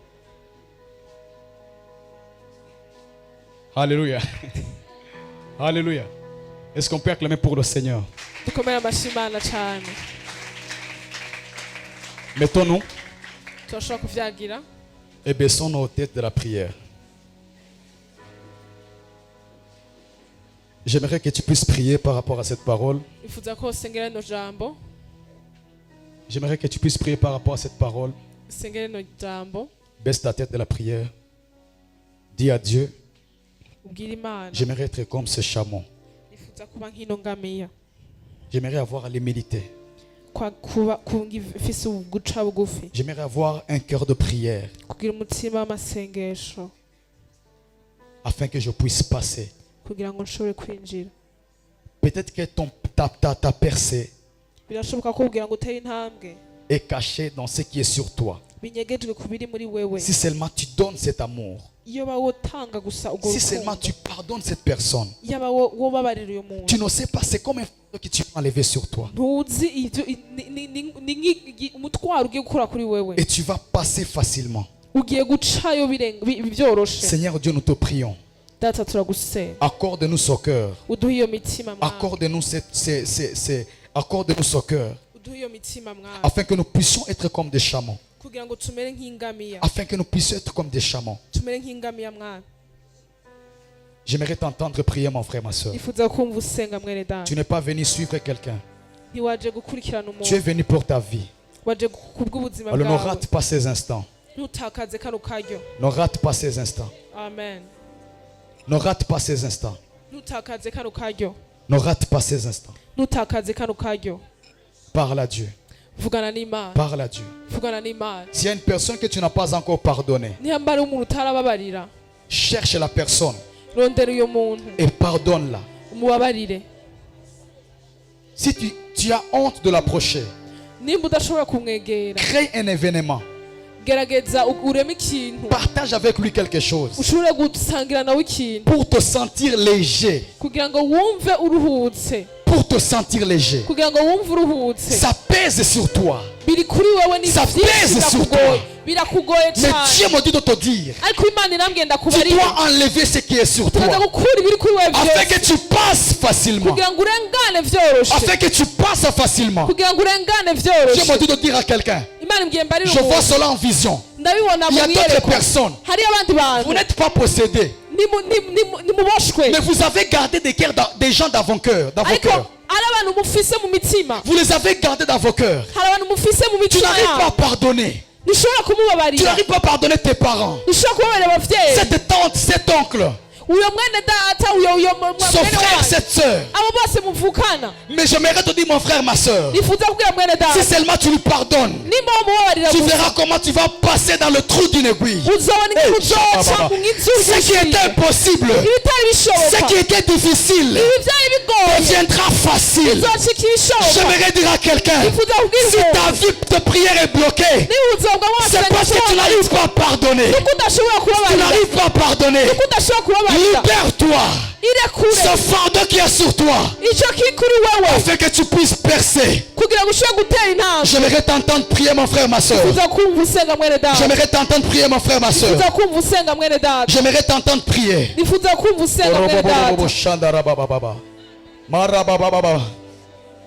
Alléluia. Alléluia. Est-ce qu'on peut acclamer pour le Seigneur? Dukomere amashyi Imana cyane. Mettons-nous Turashobora kuvyagira. et baissons nos têtes de la prière. J'aimerais que tu puisses prier par rapport à cette parole. Ifuza ko sengera no jambo, J'aimerais que tu puisses prier par rapport à cette parole. sengera no jambo. Baisse ta tête de la prière. Dis à Dieu ubwire Imana J'aimerais être comme ce chameau. nifuza kuba nk'ino ngamiya J'aimerais avoir l'humilité. kuba ifise uguca bugufi J'aimerais avoir un cœur de prière kugira umutima w'amasengesho afin que je puisse passer. kugira ngo nshobore kwinjira. Peut-être que ta percée Birashoboka ko kugira ngo utere intambwe est cachée dans ce qui est sur toi. binyegejwe ku biri muri wewe. Si seulement tu donnes cet amour, Iyo bawotanga gusa ubwo si seulement tu pardonnes cette personne, yaba wobabarira uyo muntu tu ne sais pas, c'est comme un fardeau que tu as enlevé sur toi. ntuzi ibyo ni umutwaro ugiye gukura kuri wewe Et tu vas passer facilement. ugiye gucayo byoroshe. Seigneur Dieu, nous te prions. Data turagusenga Accorde-nous ce cœur. uduhe iyo mitima mwana Accorde-nous accorde-nous ce cœur. uduhe iyo mitima mwana Afin que nous puissions être comme des chameaux. kugira ngo tumere nk'ingamiya Afin que nous puissions être comme des chameaux. tumere nk'ingamiya mwana. J'aimerais t'entendre prier, mon frère, ma soeur. Nifuza kumva usenga mwene data. Tu n'es pas venu suivre quelqu'un. Ntiwaje gukurikirana Tu es umuntu venu pour ta vie. waje kubw'ubuzima Alors ne bwawe. rate pas ces instants. Ntutakaze kano karyo. Ne rate pas ces instants. Amen. Ne rate pas ces instants. Ntutakaze kano karyo. Ne rate pas ces instants. Ntutakaze kano karyo. Parle à Dieu. Vugana n'Imana. Parle à Dieu. Vugana n'Imana. S'il y a une personne que tu n'as pas encore pardonnée, Niba ari umuntu utarababarira cherche la personne rondera uyo muntu et pardonne-la. umubabarire. Si tu as honte de l'approcher, Nimba udashobora kumwegera crée un événement. gerageza ureme ikintu Partage avec lui quelque chose ushobore gusangira nawe ikintu pour te sentir léger. kugira ngo wumve uruhutse. Pour te sentir léger. Kugira ngo wumve uruhutse. Ça pèse sur toi. Biri kuri wewe ni Ça pèse sur toi. birakugoye Mais cyane. Dieu me dit de te dire, Ariko Imana irambwiye tu ndakubarira dois enlever ce qui est sur toi. tukaza gukura ibiri kuri wewe Afin que byose tu passes facilement. kugira ngo urengane vyoroshe. Afin que tu passes facilement. Kugira ngo urengane Dieu me vyoroshe. dit de dire à quelqu'un, Imana imbwiye mbarira je vois umuntu cela en vision. ndabibona Il y mu a d'autres mwiyerekwa. personnes. Hari abandi bantu Vous n'êtes pas possédés. nimuboshwe Mais vous avez gardé des gens dans vos cœurs. Dans vos ariko cœurs. ari abantu mufise mu mitima. Vous les avez gardés dans vos cœurs. Hari abantu mufise mu Tu mitima n'arrives pas à yabo pardonner. ntushobora Tu kumubabarira n'arrives pas à pardonner tes parents. ntushobora kubabarira abavyeyi Cette tante, cet oncle, uyo mwene data uyo son mwene frère, wanyu cette soeur. abo bose muvukana. Mais j'aimerais te dire, mon frère, ma soeur, Nifuza kubwira mwene data si seulement tu lui pardonnes, nimba umubabarira tu gusa verras comment tu vas passer dans le trou d'une aiguille. uzabona Hey, ikuzoca mu Ce qui était nk'inzuzi impossible, ibitari ce bishoboka qui était difficile, ibi byari bigoye deviendra facile. bizoca ibishoboka. J'aimerais dire à quelqu'un, Nifuza kubwira si ta umuntu vie de prière est bloquée, niba ubuzima bwawe c'est parce que tu n'arrives pas à pardonner. nuko udashobora Tu kubabarira n'arrives pas à pardonner. nuko udashobora kubabarira Libère-toi. irekure Ce fardeau qui est sur toi, icyo kiri kuri wewe afin que tu puisses percer. kugira ngo ushobore gutera intambwe. J'aimerais t'entendre prier, mon frère, ma soeur. Nifuza kumva usenga mwene data J'aimerais t'entendre prier, mon frère, ma soeur. nifuza kumva usenga mwene data J'aimerais t'entendre prier. nifuza kumva usenga mwene data.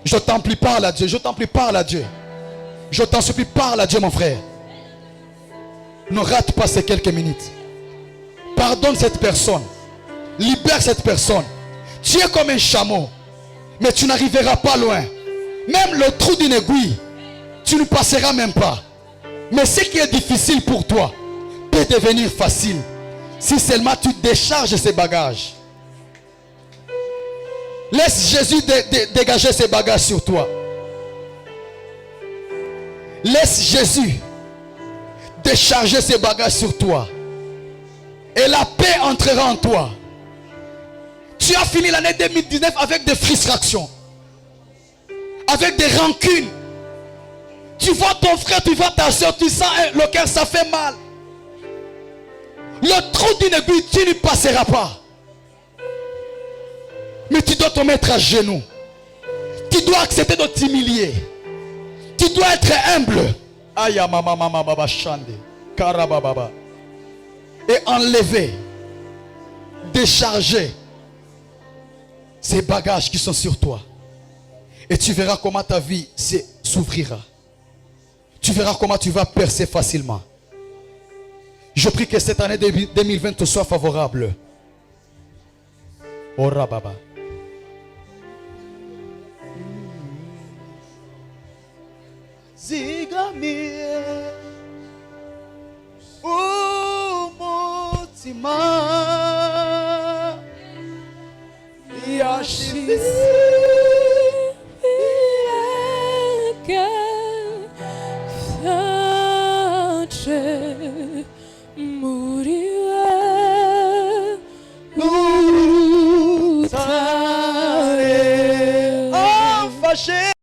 Je t'en prie, parle à Dieu. Je t'en prie, parle à Dieu. Je t'en supplie, parle à Dieu, mon frère. Ne rate pas ces quelques minutes. Pardonne cette personne. Libère cette personne. Tu es comme un chameau, mais tu n'arriveras pas loin. Même le trou d'une aiguille, tu ne passeras même pas. Mais ce qui est difficile pour toi peut devenir facile si seulement tu décharges ces bagages. Laisse Jésus dégager ses bagages sur toi. Laisse Jésus décharger ses bagages sur toi. Et la paix entrera en toi. Tu as fini l'année 2019 avec des frustrations, avec des rancunes. Tu vois ton frère, tu vois ta soeur, tu sens le cœur, ça fait mal. Le trou d'une aiguille, tu n'y passeras pas. Mais tu dois te mettre à genoux. Tu dois accepter de t'humilier. Tu dois être humble. Aya mama mama baba shande. Karababa. Et enlever, décharger ces bagages qui sont sur toi. Et tu verras comment ta vie s'ouvrira. Tu verras comment tu vas percer facilement. Je prie que cette année 2020 te soit favorable. Ora baba. Zigamie umutima caché